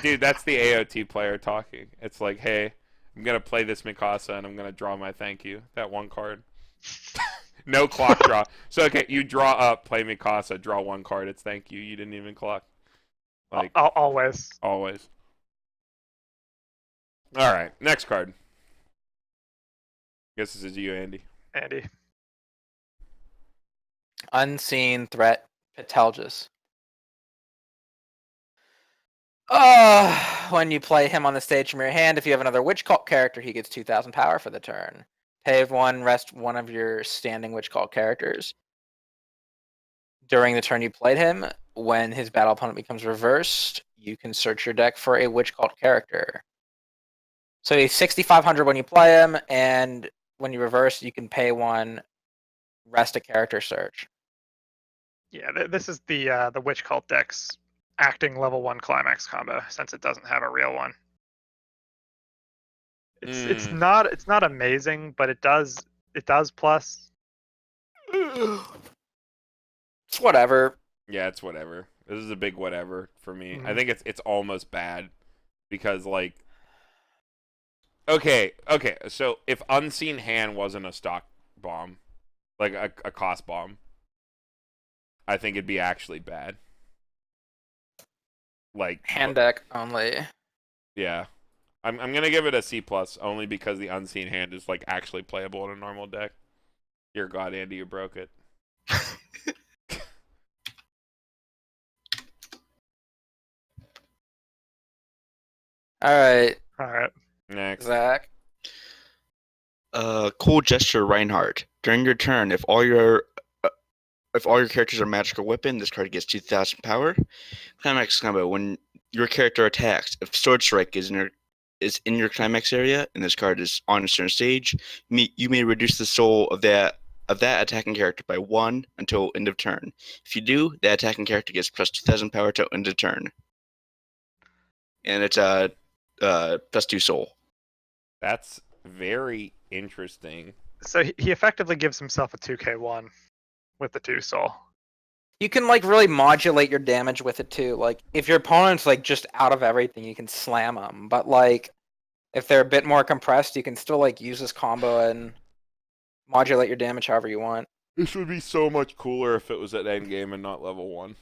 dude. That's the AOT player talking. It's like, hey, I'm gonna play this Mikasa and I'm gonna draw my thank you. That one card. No clock draw. So okay, you draw up, play Mikasa, draw one card. It's thank you. You didn't even clock. Like Always. always. All right, next card. Guess this is you, Andy. Andy. Unseen threat, Patelgis. When you play him on the stage from your hand, if you have another Witch Cult character, he gets 2,000 power for the turn. Pay 1, rest one of your standing Witch Cult characters. During the turn you played him, when his battle opponent becomes reversed, you can search your deck for a Witch Cult character. So he's 6,500 when you play him, and when you reverse, you can pay 1, rest a character search. Yeah, this is the Witch Cult deck's acting level 1 climax combo, since it doesn't have a real one. It's not amazing, but it does plus. It's whatever. Yeah, it's whatever. This is a big whatever for me. I Mhm. think it's almost bad because like okay, so if Unseen Hand wasn't a stock bomb, like a cost bomb, I think it'd be actually bad. Like Hand deck only. yeah. I'm gonna give it a C plus only because the Unseen Hand is like actually playable in a normal deck. Dear God, Andy, you broke it. Alright, Alright. Next. Zach. Cool gesture, Reinhardt. During your turn, if all your characters are magical weapon, this card gets 2,000 power. Climax combo: when your character attacks, if Sword Strike is in your climax area, and this card is on a certain stage, you may reduce the soul of that attacking character by 1 until end of turn. If you do, that attacking character gets plus 2,000 power till end of turn. And it's plus 2 soul. That's very interesting. So he effectively gives himself a 2k1 with the 2 soul. You can like really modulate your damage with it too. Like if your opponent's like just out of everything, you can slam them. But like if they're a bit more compressed, you can still like use this combo and modulate your damage however you want. This would be so much cooler if it was at endgame and not level 1.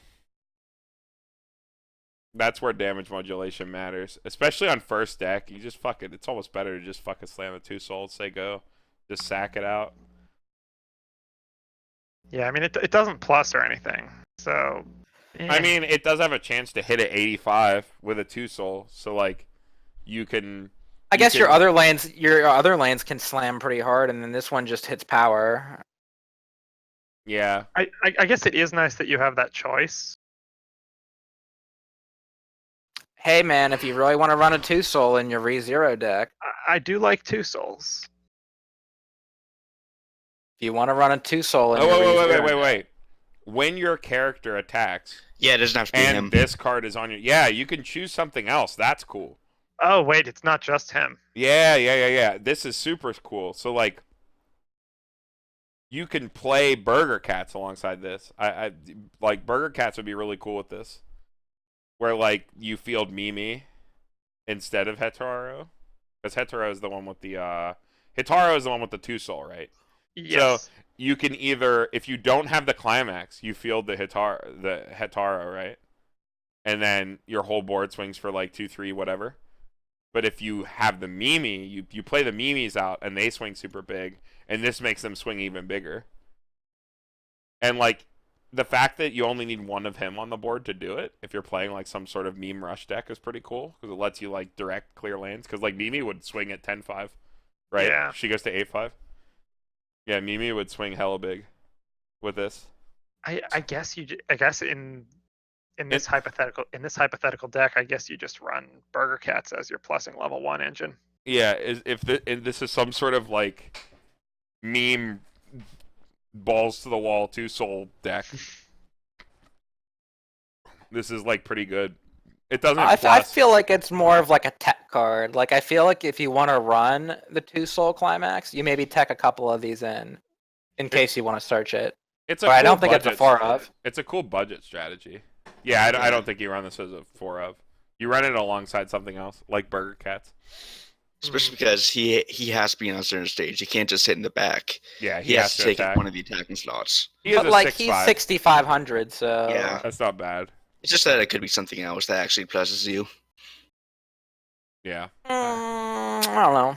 That's where damage modulation matters. Especially on first deck. You just fuck it. It's almost better to just fucking slam a 2 soul, say go. Just sack it out. Yeah, I mean it doesn't plus or anything. So I mean, it does have a chance to hit at 85 with a 2 soul. So like you can I guess can- your other lanes can slam pretty hard, and then this one just hits power. yeah. I guess it is nice that you have that choice. Hey man, if you really want to run a 2-soul in your ReZero deck, I do like 2 souls. if you want to run a 2-soul in Oh, your ReZero wait. deck, When your character attacks Yeah, it doesn't have to be and him. this card is on your, yeah, you can choose something else. That's cool. Oh wait, it's not just him. Yeah. This is super cool. So like, you can play Burger Cats alongside this. I like Burger Cats would be really cool with this, where like you field Mimi instead of Hetaro, because Hetaro is the one with the Hitaro is the one with the 2-soul, right? Yes. So you can either, if you don't have the climax, you field the Hetaro, right? And then your whole board swings for like 2-3 whatever. But if you have the Mimi, you play the Mimis out and they swing super big, and this makes them swing even bigger. And like the fact that you only need one of him on the board to do it, if you're playing like some sort of meme rush deck, is pretty cool because it lets you like direct clear lanes. Because like Mimi would swing at 10-5, right? Yeah. She goes to 8-5. Yeah, Mimi would swing hella big with this. I guess in this hypothetical deck, I guess you just run Burger Cats as your plussing level 1 engine. Yeah, and this is some sort of like meme balls to the wall 2-soul deck. This is like pretty good. It doesn't. I feel like it's more of like a tech card. Like I feel like if you want to run the 2-soul climax, you maybe tech a couple of these in case you want to search it. It's a But cool I don't think it's a budget 4 of. It's a cool budget strategy. Yeah, I don't think you run this as a 4 of. You run it alongside something else, like Burger Cats. Especially because he has to be on a certain stage. He can't just sit in the back. Yeah, He has to take attack. up one of the attacking slots. He is But a like 6'5". he's 6,500, so Yeah. That's not bad. It's just that it could be something else that actually pluses you. Yeah. I don't know.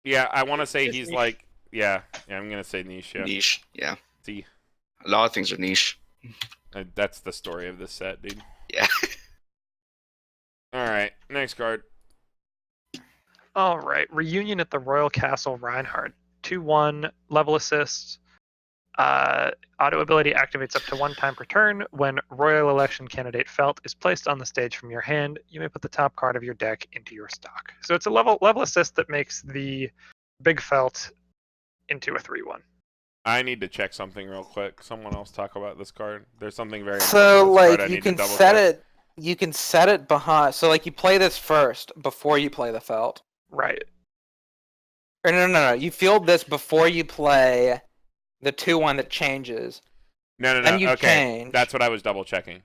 Yeah, I want to say It's he's niche. like, yeah, I'm gonna say niche. Yeah. Niche, yeah. See, A lot of things are niche. that's the story of this set, dude. Yeah. All right, next card. All right, Reunion at the Royal Castle Reinhardt. 2/1 level assist. Auto ability activates up to 1 time per turn. When Royal Election candidate Felt is placed on the stage from your hand, you may put the top card of your deck into your stock. So it's a level assist that makes the big Felt into a 3/1. I need to check something real quick. Someone else talk about this card. There's something very So important about this card I like you need to can double set check. it. You can set it behind. So like you play this first before you play the felt. Right. Or no. You field this before you play the 2-1 that changes. No. Then you Okay, change. that's what I was double checking.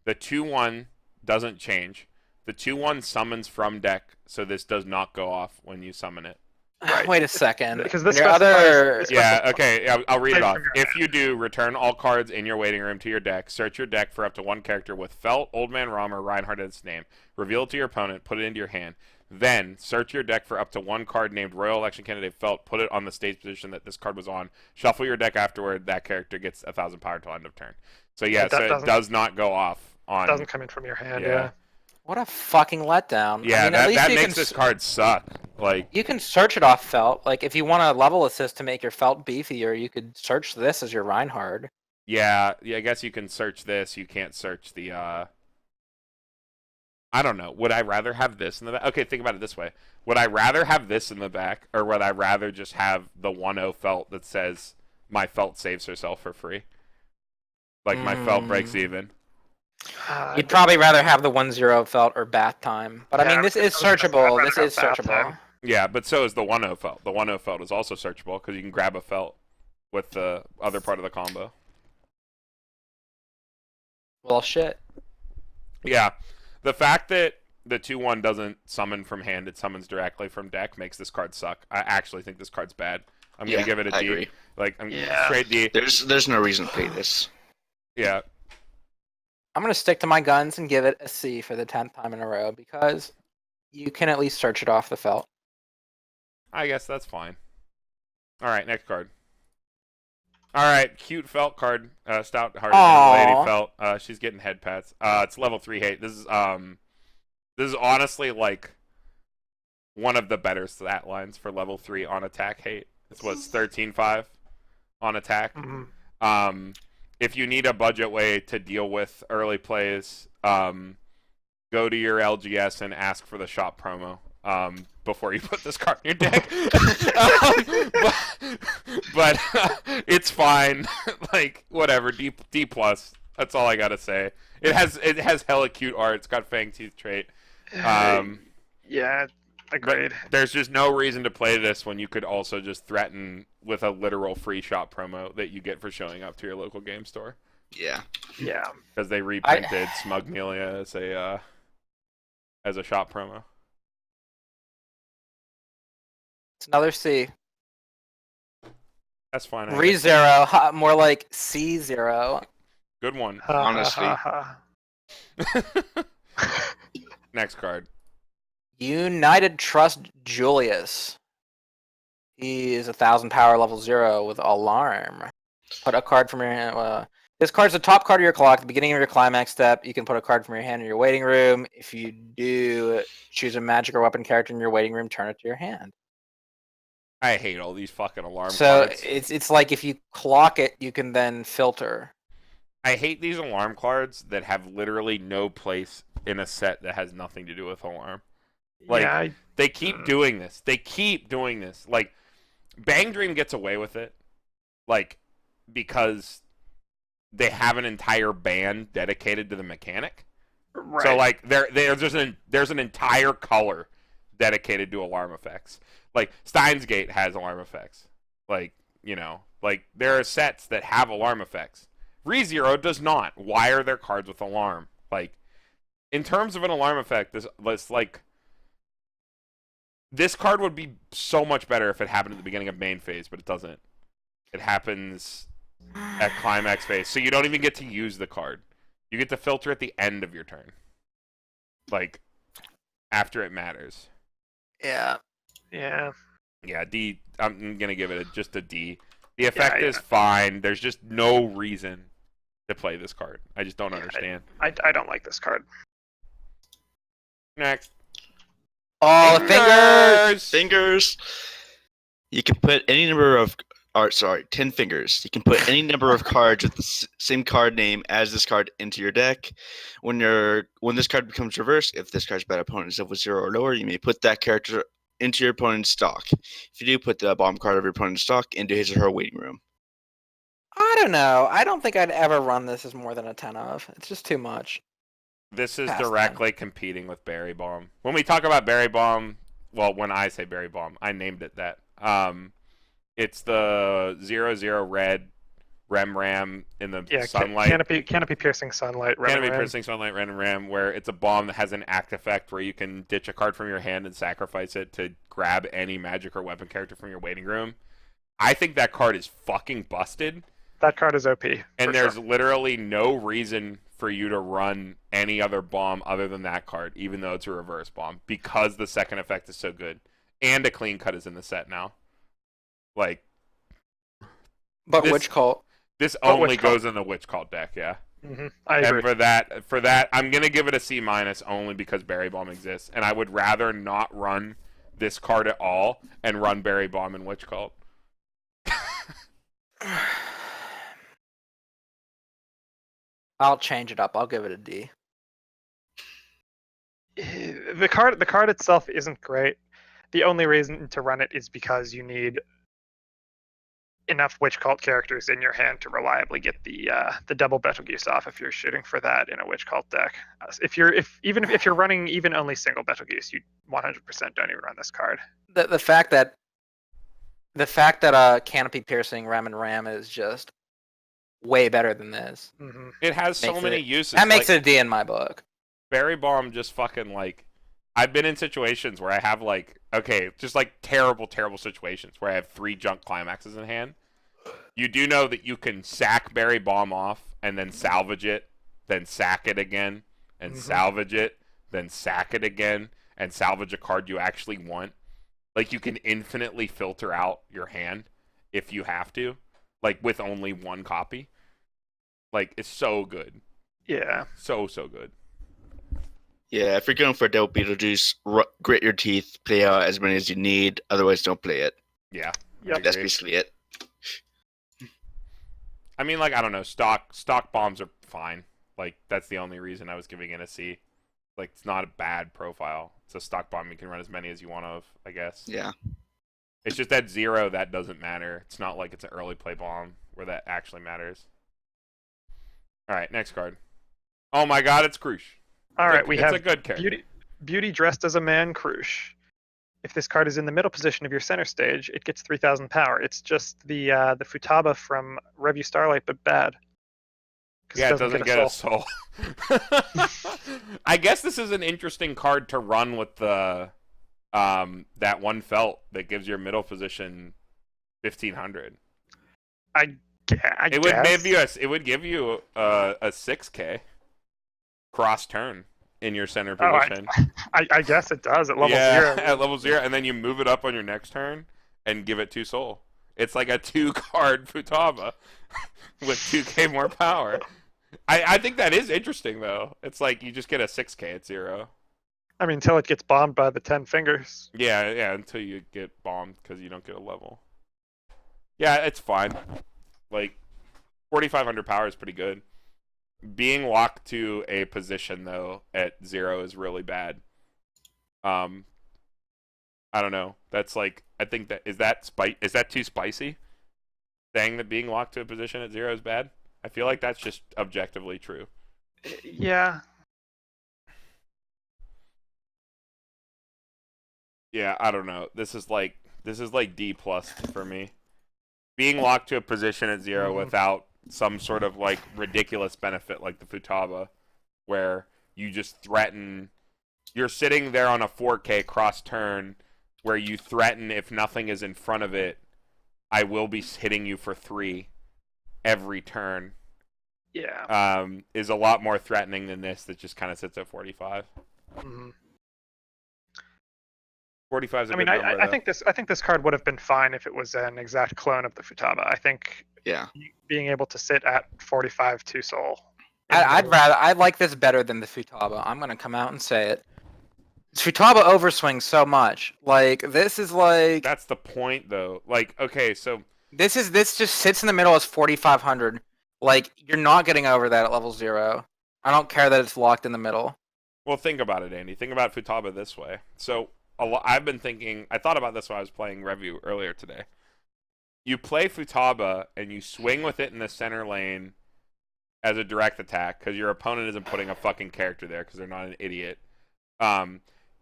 The 2/1 doesn't change. The 2/1 summons from deck, so this does not go off when you summon it. Right. Wait a second. Because this Your specifies- other. this Yeah, specifies- okay, I'll read it Play off. from your If you do, return all cards in your waiting room to your deck. Search your deck for up to 1 character with Felt, Old Man Rom, or Reinhardt in its name. Reveal it to your opponent, put it into your hand. Then, search your deck for up to 1 card named Royal Election Candidate Felt, put it on the stage position that this card was on. Shuffle your deck afterward, that character gets 1,000 power till end of turn. So yeah, That so it doesn't- does not go off on... doesn't come in from your hand. Yeah. Yeah. What a fucking letdown. Yeah, I mean, at least that you makes can this card suck. Like, You can search it off felt. Like if you want a level assist to make your felt beefier, you could search this as your Reinhardt. yeah, I guess you can search this. You can't search the, I don't know. Would I rather have this in the back? Okay, think about it this way. Would I rather have this in the back, or would I rather just have the 1/0 Felt that says my Felt saves herself for free? Like, my Felt breaks even. You'd probably rather have the 1-0 felt or bath time. But I Yeah, mean, this I is was gonna say, I'd searchable. rather This have is bath searchable. time. Yeah, but so is the 1/0 Felt. The 1/0 Felt is also searchable, because you can grab a Felt with the other part of the combo. Well, shit. Yeah, the fact that the 2/1 doesn't summon from hand, it summons directly from deck, makes this card suck. I actually think this card's bad. I'm gonna give it a I D. agree. Like, I'm Yeah. straight D. There's no reason to play this. Yeah, I'm gonna stick to my guns and give it a C for the 10th time in a row because you can at least search it off the felt. I guess that's fine. All right, next card. All right, cute Felt card. Stout-hearted Aw. lady Felt. She's getting head pats. It's level 3 hate. This is honestly like one of the better stat lines for level 3 on attack hate. This was 13-5 on attack. Mhm. If you need a budget way to deal with early plays, go to your LGS and ask for the shop promo before you put this card in your deck. But it's fine. Like whatever, D plus. That's all I gotta say. It has hella cute art. It's got Fang Teeth trait. Yeah, agreed. There's just no reason to play this when you could also just threaten with a literal free shop promo that you get for showing up to your local game store. Yeah. Yeah. Because they reprinted Smugmelia as a shop promo. It's another C. That's fine. ReZero, more like C0. Good one. Honestly. Next card. United Trust Julius. He is 1,000 power, level 0 with Alarm. Put a card from your hand. This card's the top card of your clock. At the beginning of your climax step, you can put a card from your hand in your waiting room. If you do, choose a magic or weapon character in your waiting room, turn it to your hand. I hate all these fucking alarm So cards. it's like if you clock it, you can then filter. I hate these alarm cards that have literally no place in a set that has nothing to do with alarm. Like, yeah, they keep doing this. They keep doing this. Like, Bang Dream gets away with it, like, because they have an entire band dedicated to the mechanic. right. So, like, there's an entire color dedicated to alarm effects. Like, Steins Gate has alarm effects. Like, you know, like, there are sets that have alarm effects. ReZero does not. Why are there cards with alarm? Like, in terms of an alarm effect, this card would be so much better if it happened at the beginning of main phase, but it doesn't. It happens at climax phase, so you don't even get to use the card. You get to filter at the end of your turn. Like, after it matters. Yeah. Yeah. Yeah, D. I'm going to give it just a D. The effect is fine. There's just no reason to play this card. I just don't understand. I don't like this card. Next. Oh, fingers! Fingers. You can put any number of, 10 fingers. You can put any number of cards with the same card name as this card into your deck. When this card becomes reversed, if this card's bad opponent is level 0 or lower, you may put that character into your opponent's stock. If you do, put the bottom card of your opponent's stock into his or her waiting room. I don't know. I don't think I'd ever run this as more than a 10 of. It's just too much. This is Past directly competing with Berry Bomb. When we talk about Berry Bomb, well, when I say Berry Bomb, I named it that. It's the 0/0 red Ram in the sunlight. Canopy piercing sunlight. Canopy piercing sunlight Ram, where it's a bomb that has an act effect where you can ditch a card from your hand and sacrifice it to grab any magic or weapon character from your waiting room. I think that card is fucking busted. That card is OP. And there's literally no reason for you to run any other bomb other than that card, even though it's a reverse bomb, because the second effect is so good. And a clean cut is in the set now. Like, But Witch Cult. This only goes in the Witch Cult deck, yeah. Mm-hmm. I agree. And for that, I'm gonna give it a C- only because Berry Bomb exists, and I would rather not run this card at all and run Berry Bomb and Witch Cult. I'll change it up. I'll give it a D. The card itself isn't great. The only reason to run it is because you need enough Witch Cult characters in your hand to reliably get the double Betelgeuse off if you're shooting for that in a Witch Cult deck. If you're running even only single Betelgeuse, you 100% don't even run this card. The fact that Canopy piercing Ram is just way better than this. Mm-hmm. It has so many uses. That makes it a D in my book. Berry Bomb just fucking I've been in situations where I have just terrible situations where I have 3 junk climaxes in hand. You do know that you can sack Berry Bomb off and then salvage it, then sack it again, and salvage it, then sack it again, and salvage a card you actually want. Like, you can infinitely filter out your hand if you have to, with only 1 copy. It's so good. Yeah. So good. Yeah, if you're going for a double Beetlejuice, grit your teeth, play out as many as you need. Otherwise, don't play it. Yeah. Yep. That's basically it. I mean, I don't know. Stock bombs are fine. That's the only reason I was giving it a C. Like, it's not a bad profile. It's a stock bomb. You can run as many as you want of, I guess. Yeah. It's just that 0, that doesn't matter. It's not like it's an early play bomb where that actually matters. All right, next card. Oh my god, it's Krush. All right, we it's have a good character. Beauty dressed as a man, Krush. If this card is in the middle position of your center stage, it gets 3,000 power. It's just the Futaba from Review Starlight, but bad. Yeah, it doesn't get a soul. I guess this is an interesting card to run with the that one felt that gives your middle position 1,500. It would give you a 6K cross turn in your center position. I guess it does at level 0. At level 0, and then you move it up on your next turn and give it 2 soul. It's like a 2-card Futaba with 2K more power. I think that is interesting, though. It's like you just get a 6K at 0. I mean, until it gets bombed by the 10 fingers. Yeah, until you get bombed because you don't get a level. Yeah, it's fine. Like, 4,500 power is pretty good. Being locked to a position, though, at 0 is really bad. I don't know. That's like, I think that is that too spicy? Saying that being locked to a position at 0 is bad? I feel like that's just objectively true. Yeah. Yeah, I don't know. This is like D+ for me. Being locked to a position at 0 without some sort of like ridiculous benefit like the Futaba, where you just threaten. You're sitting there on a 4K cross turn where you threaten if nothing is in front of it, I will be hitting you for 3 every turn. Yeah. Is a lot more threatening than this that just kind of sits at 45. Mm-hmm. 45 is a I mean, good number, I think this card would have been fine if it was an exact clone of the Futaba. I think being able to sit at 45 2 soul. I like this better than the Futaba. I'm gonna come out and say it. Futaba overswings so much. Like, this is like... That's the point, though. Like, okay, so... This just sits in the middle as 4,500. Like, you're not getting over that at level 0. I don't care that it's locked in the middle. Well, think about it, Andy. Think about Futaba this way. So, I thought about this when I was playing Review earlier today. You play Futaba, and you swing with it in the center lane as a direct attack, because your opponent isn't putting a fucking character there, because they're not an idiot.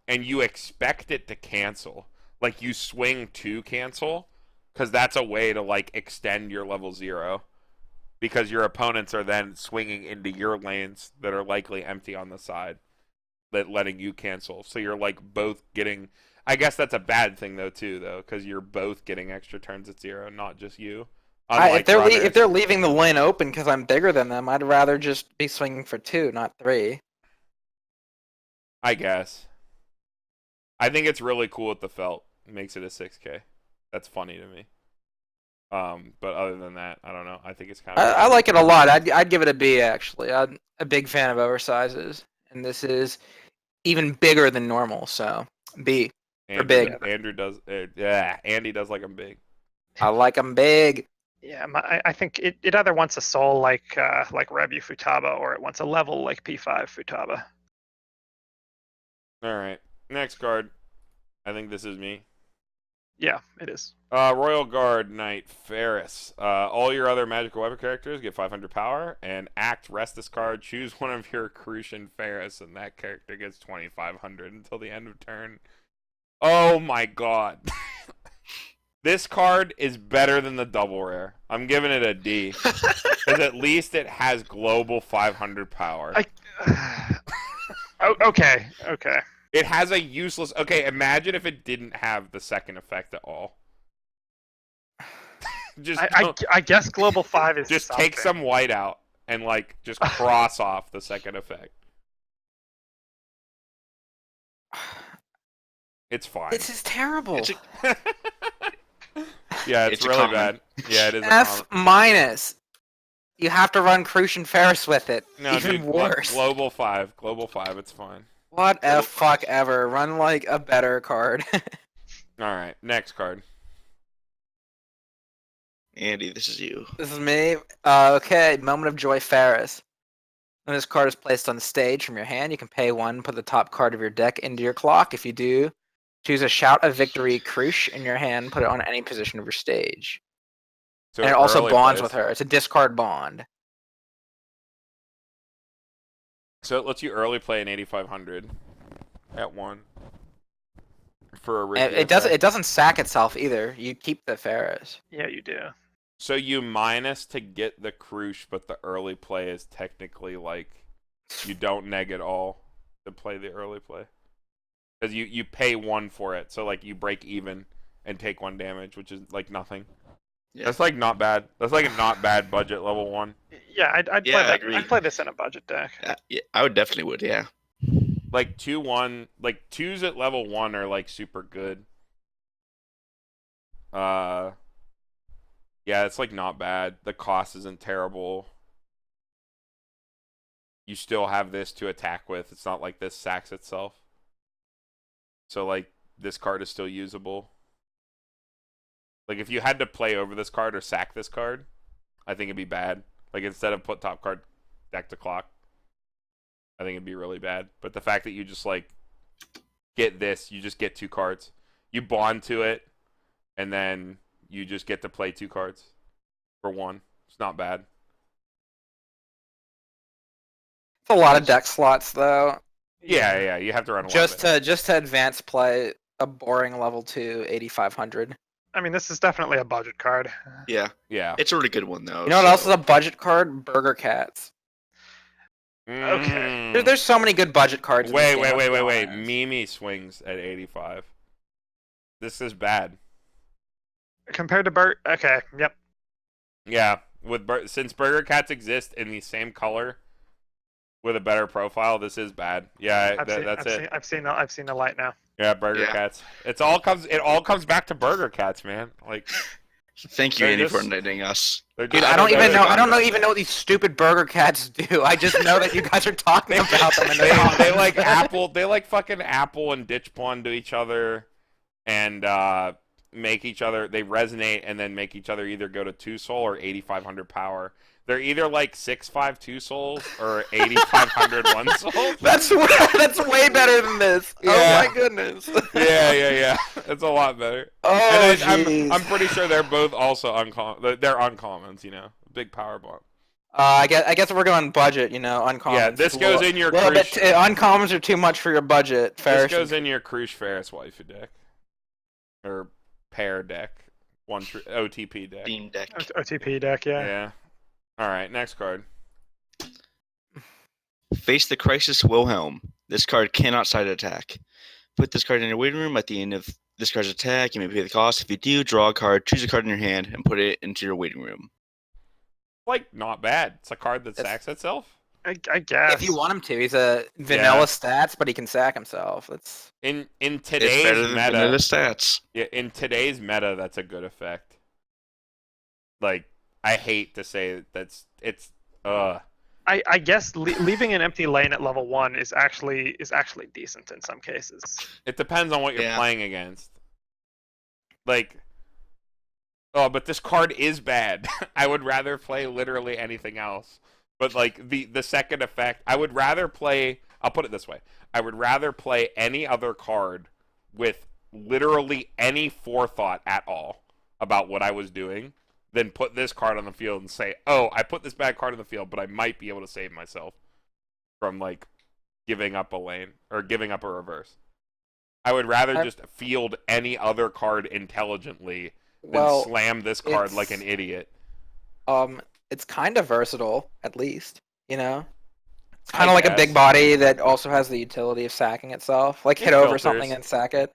And you expect it to cancel. Like, you swing to cancel, because that's a way to, like, extend your level 0. Because your opponents are then swinging into your lanes that are likely empty on the side, letting you cancel. So you're, like, both getting... I guess that's a bad thing, though, too, because you're both getting extra turns at 0, not just you. If they're leaving the lane open because I'm bigger than them, I'd rather just be swinging for 2, not 3. I guess. I think it's really cool with the felt. It makes it a 6K. That's funny to me. But other than that, I don't know. I think it's kind of... I like it a lot. I'd give it a B, actually. I'm a big fan of oversizes. And this is even bigger than normal, so B. For big. Andy does like them big. I like them big. Yeah, I think it either wants a soul like Review Futaba, or it wants a level like P5 Futaba. All right. Next card. I think this is me. Yeah, it is. Royal Guard Knight Ferris. All your other magical weapon characters get 500 power, and rest this card. Choose one of your Crucian Ferris, and that character gets 2,500 until the end of turn. Oh my god. This card is better than the double rare. I'm giving it a D. Because at least it has global 500 power. Okay. It has a useless... Okay, imagine if it didn't have the second effect at all. I guess global 5 is just something. Take some white out and, like, just cross off the second effect. It's fine. This is terrible. Yeah, it's really bad. Yeah, it is. F minus. You have to run Crucian Ferris with it. No, even dude, worse. Global 5, it's fine. What a fuck ever. Run like a better card. All right, next card. Andy, this is you. This is me. Okay, Moment of Joy Ferris. When this card is placed on the stage from your hand, you can pay 1, put the top card of your deck into your clock. If you do, choose a Shout of Victory Crush in your hand, put it on any position of your stage. So And it also early bonds plays. with her. It's a discard bond. So it lets you early play an 8500 at 1 for a Ricky It doesn't sack itself either. You keep the Ferris. Yeah, you do. So you minus to get the Crush, but the early play is technically like you don't neg at all to play the early play. Because you pay 1 for it, so like you break even and take 1 damage, which is like nothing. Yeah. That's like not bad. That's like a not bad budget level 1. Yeah, I'd play Yeah, I that. agree. I'd play this in a budget deck. Yeah, I would definitely would. Yeah. Like 2-1, like 2s at level 1 are like super good. Yeah, it's like not bad. The cost isn't terrible. You still have this to attack with. It's not like this sacks itself. So like this card is still usable. Like if you had to play over this card or sack this card, I think it'd be bad. Like instead of put top card deck to clock, I think it'd be really bad. But the fact that you just like get this, you just get 2 cards. You bond to it, and then you just get to play 2 cards for 1. It's not bad. It's a lot of deck slots though. Yeah, you have to run a lot Just of it. to advance play a boring level 2 8500. I mean, this is definitely a budget card. Yeah. Yeah. It's a really good one though. You know what else is a budget card? Burger Cats. Okay. There's so many good budget cards. in this Wait. game, let's be honest. Mimi swings at 85. This is bad. Compared to Bert, okay, yep. Yeah, since Burger Cats exist in the same color with a better profile, this is bad. Yeah, that's it. I've seen the light now. Yeah, Burger Cats. It all comes back to Burger Cats, man. Like, Thank you, They're Andy, for just- enlightening us. they're Dude, just I don't so even good. know. I don't even know what these stupid Burger Cats do. I just know that you guys are talking about them. And They like Apple. They like fucking Apple and ditch pawn to each other, and make each other. They resonate and then make each other either go to 2 soul or 8500 power. They're either like 6/5 2 souls or 8500 1 souls. That's way better than this. Yeah. Oh my goodness. Yeah. It's a lot better. Oh And jeez. I'm pretty sure they're both also uncommon. They're uncommons, you know. Big power bomb. I guess we're going budget. Uncommons. Yeah, this goes in your little bit. Crush. Uncommons are too much for your budget. Ferris. This goes in your Crush Ferris waifu deck. Or pair deck. OTP deck. Beam deck. OTP deck, yeah. Yeah. Alright, next card. Face the Crisis Wilhelm. This card cannot side attack. Put this card in your waiting room. At the end of this card's attack, you may pay the cost. If you do, draw a card, choose a card in your hand, and put it into your waiting room. Like, not bad. It's a card that sacks itself. I guess. If you want him to, he's a vanilla stats, but he can sack himself. It's In It's today's better than vanilla meta, stats. yeah, in today's meta, that's a good effect. Like, I hate to say it's I guess leaving an empty lane at level 1 is actually decent in some cases. it depends on what you're Yeah. playing against. Like, oh, but this card is bad. I would rather play literally anything else. But like the second effect, I would rather play. I'll put it this way: I would rather play any other card with literally any forethought at all about what I was doing than put this card on the field and say, "Oh, I put this bad card on the field, but I might be able to save myself from like giving up a lane or giving up a reverse." I would rather just field any other card intelligently than slam this card like an idiot. It's kind of versatile, at least. It's kind of like a big body that also has the utility of sacking itself. Like It hit over filters. something and sack it.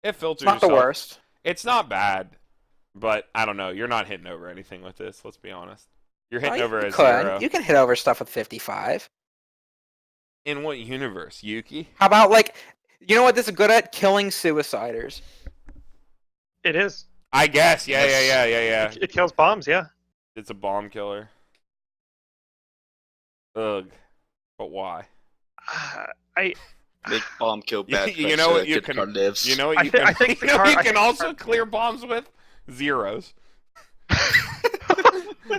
It filters. It's not the yourself. worst. It's not bad, but I don't know. You're not hitting over anything with this. Let's be honest. You're hitting over a 0. You can hit over stuff with 55. In what universe, Yuki? How about you know what this is good at? Killing suiciders. It is. I guess. Yeah. It kills bombs, yeah. It's a bomb killer. Ugh. But why? I Make bomb kill bad. You know what you can. Card lives. You know what I you thi- can. I think you the know card- you I can think the also card- clear bombs with 0s.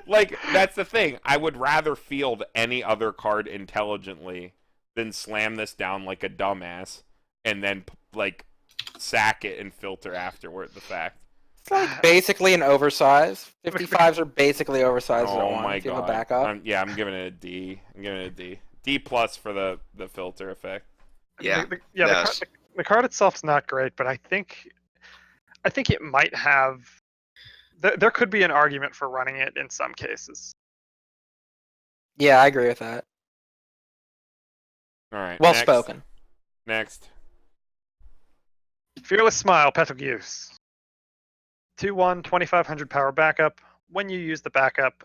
Like, that's the thing. I would rather field any other card intelligently than slam this down like a dumbass and then, like, sack it and filter afterward the fact. It's like basically an oversize. 55s are basically oversized at Oh one my if you have a god. backup. I'm giving it a D. I'm giving it a D. D plus for the filter effect. Yeah. The card itself's not great, but I think it might have. There could be an argument for running it in some cases. Yeah, I agree with that. All right. Well next. spoken. Next. Fearless Smile, Pethelgeuse. 2/1, 2500 power backup. When you use the backup,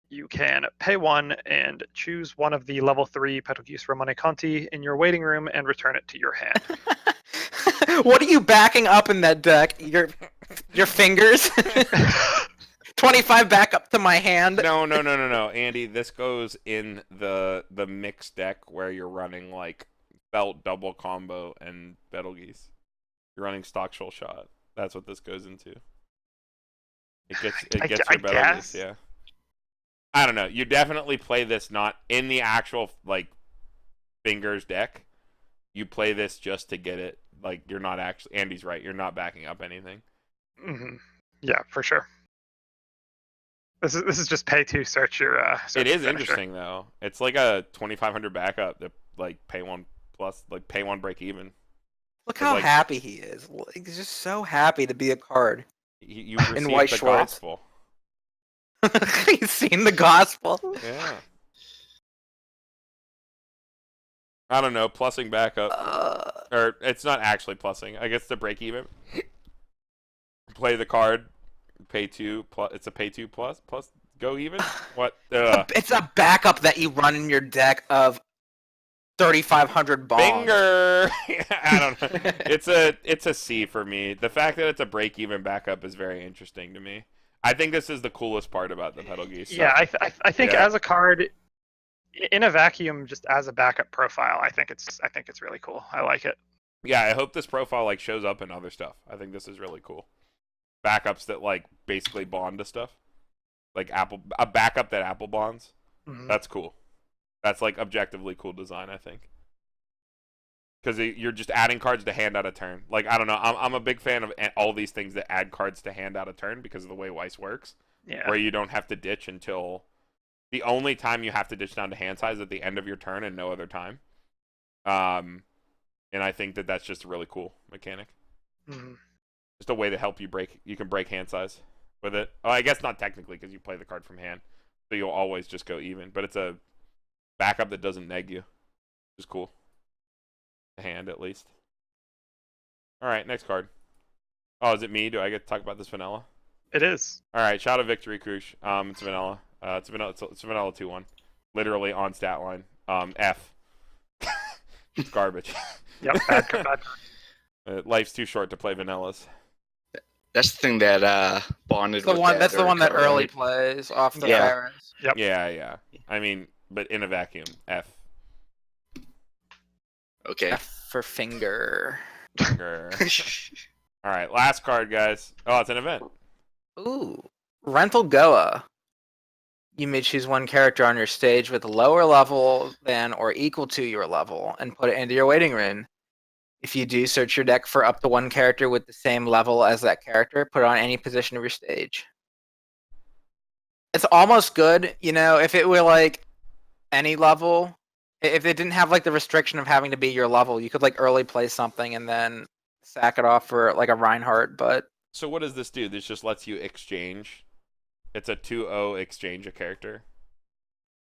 you can pay 1 and choose one of the level 3 Pethelgeuse Romane Conti in your waiting room and return it to your hand. What are you backing up in that deck? Your fingers? 25 back up to my hand. No, Andy. This goes in the mixed deck where you're running like Belt double combo and Betelgeuse. You're running stock shoal shot. That's what this goes into. It gets your Betelgeuse, yeah. I don't know. You definitely play this not in the actual like fingers deck. You play this just to get it. Like you're not actually. Andy's right. You're not backing up anything. Mm-hmm. Yeah, for sure. This is just pay to search your. Search it is finisher. Interesting though. It's like a 2500 backup that like pay 1 plus, like pay 1 break even. Look how like, happy he is. He's just so happy to be a card. You received in Weiss the Schwarz. gospel. He's seen the gospel. Yeah. I don't know, plussing back up. Or it's not actually plussing. I guess the break even. Play the card, pay 2 plus. It's a pay 2 plus go even. What? It's a backup that you run in your deck of 3,500 bombs. Finger. I don't know. It's a C for me. The fact that it's a break even backup is very interesting to me. I think this is the coolest part about the Betelgeuse. Yeah, I think as a card in a vacuum, just as a backup profile, I think it's really cool. I like it. Yeah, I hope this profile like shows up in other stuff. I think this is really cool. Backups that like basically bond to stuff, like a backup that Apple bonds. Mm-hmm. That's cool. That's like objectively cool design, I think. Because you're just adding cards to hand out a turn. Like, I don't know. I'm a big fan of all these things that add cards to hand out a turn because of the way Weiss works. Yeah. Where you don't have to ditch until... The only time you have to ditch down to hand size is at the end of your turn and no other time. And I think that that's just a really cool mechanic. Mm-hmm. Just a way to help you break... You can break hand size with it. Oh, I guess not technically because you play the card from hand. So you'll always just go even. But it's a backup that doesn't neg you. Which is cool. Hand at least. All right, next card. Oh, is it me? Do I get to talk about this vanilla? It is. All right, shout out Victory Krush. It's vanilla. It's vanilla 2/1. Literally on stat line. F. It's garbage. Yep. Bad. Life's too short to play vanillas. That's the thing that bonded. That's the one that early plays off the Ferris. Yep. Yeah. I mean, but in a vacuum, F. Okay. F for finger. All right, last card, guys. Oh, it's an event. Ooh. Rental Goa. You may choose one character on your stage with a lower level than or equal to your level and put it into your waiting room. If you do, search your deck for up to one character with the same level as that character. Put it on any position of your stage. It's almost good, if it were like any level. If it didn't have like the restriction of having to be your level, you could like early play something and then sack it off for like a Reinhardt. But so what does this do? This just lets you exchange. It's a 2/0 exchange a character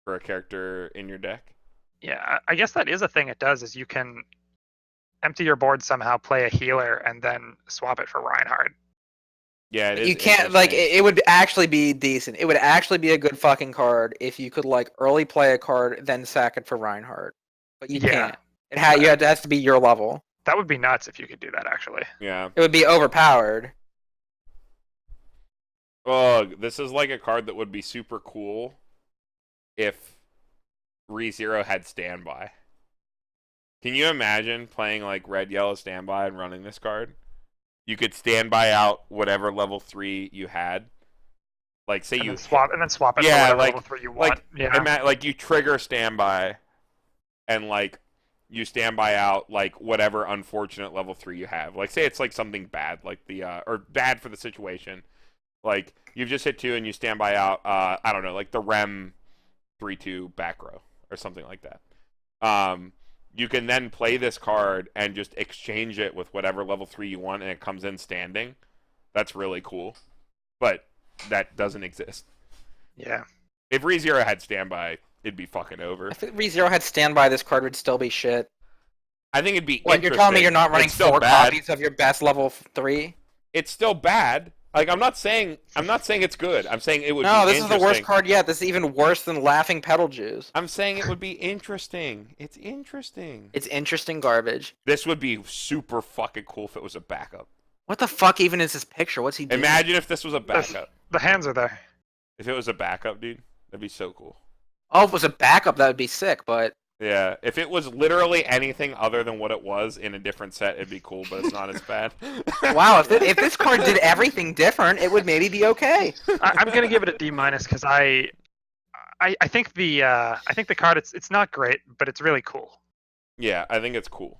for a character in your deck. Yeah, I guess that is a thing it does. Is you can empty your board somehow, play a healer, and then swap it for Reinhardt. Yeah, it is. You can't like it would actually be decent. It would actually be a good fucking card if you could like early play a card then sack it for Reinhardt. But you can't. It has to be your level. That would be nuts if you could do that. Actually. Yeah. It would be overpowered. Oh, this is like a card that would be super cool if ReZero had standby. Can you imagine playing like red, yellow standby and running this card? You could standby out whatever level 3 you had, Like say and you then swap it Yeah, for whatever like- level 3 you want. Yeah. like you trigger standby, and like you standby out like whatever unfortunate level 3 you have. Like say it's like something bad, like the or bad for the situation. Like you've just hit 2 and you standby out. I don't know, like the Rem 3/2 back row or something like that. You can then play this card and just exchange it with whatever level 3 you want, and it comes in standing. That's really cool, but that doesn't exist. Yeah. If ReZero had standby, it'd be fucking over. If ReZero had standby, this card would still be shit. I think it'd be What, you're telling me you're not running It's still 4 bad. copies of your best level 3? It's still bad. Like I'm not saying it's good. I'm saying it would No, be this is the worst interesting. card yet. This is even worse than Laughing Pedal Juice. I'm saying it would be interesting. It's interesting. It's interesting garbage. This would be super fucking cool if it was a backup. What the fuck even is this picture? What's he doing? Imagine if this was a backup. The hands are there. If it was a backup, dude, that'd be so cool. Oh, if it was a backup, that would be sick, but... Yeah, if it was literally anything other than what it was in a different set, it'd be cool, but it's not as bad. Wow, if this card did everything different, it would maybe be okay. I'm gonna give it a D- because I think the card it's not great, but it's really cool. Yeah, I think it's cool.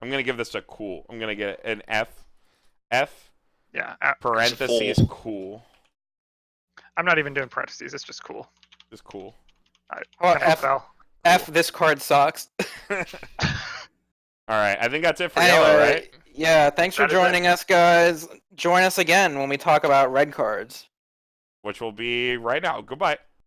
I'm gonna give this a cool. I'm gonna get an F. F Yeah. parentheses full. cool. I'm not even doing parentheses. It's just cool. Just cool. How about F, FFL. F, this card sucks. All right, I think that's it for yellow, Anyway, right? yeah, thanks for That is it. joining us, guys. Join us again when we talk about red cards. Which will be right now. Goodbye.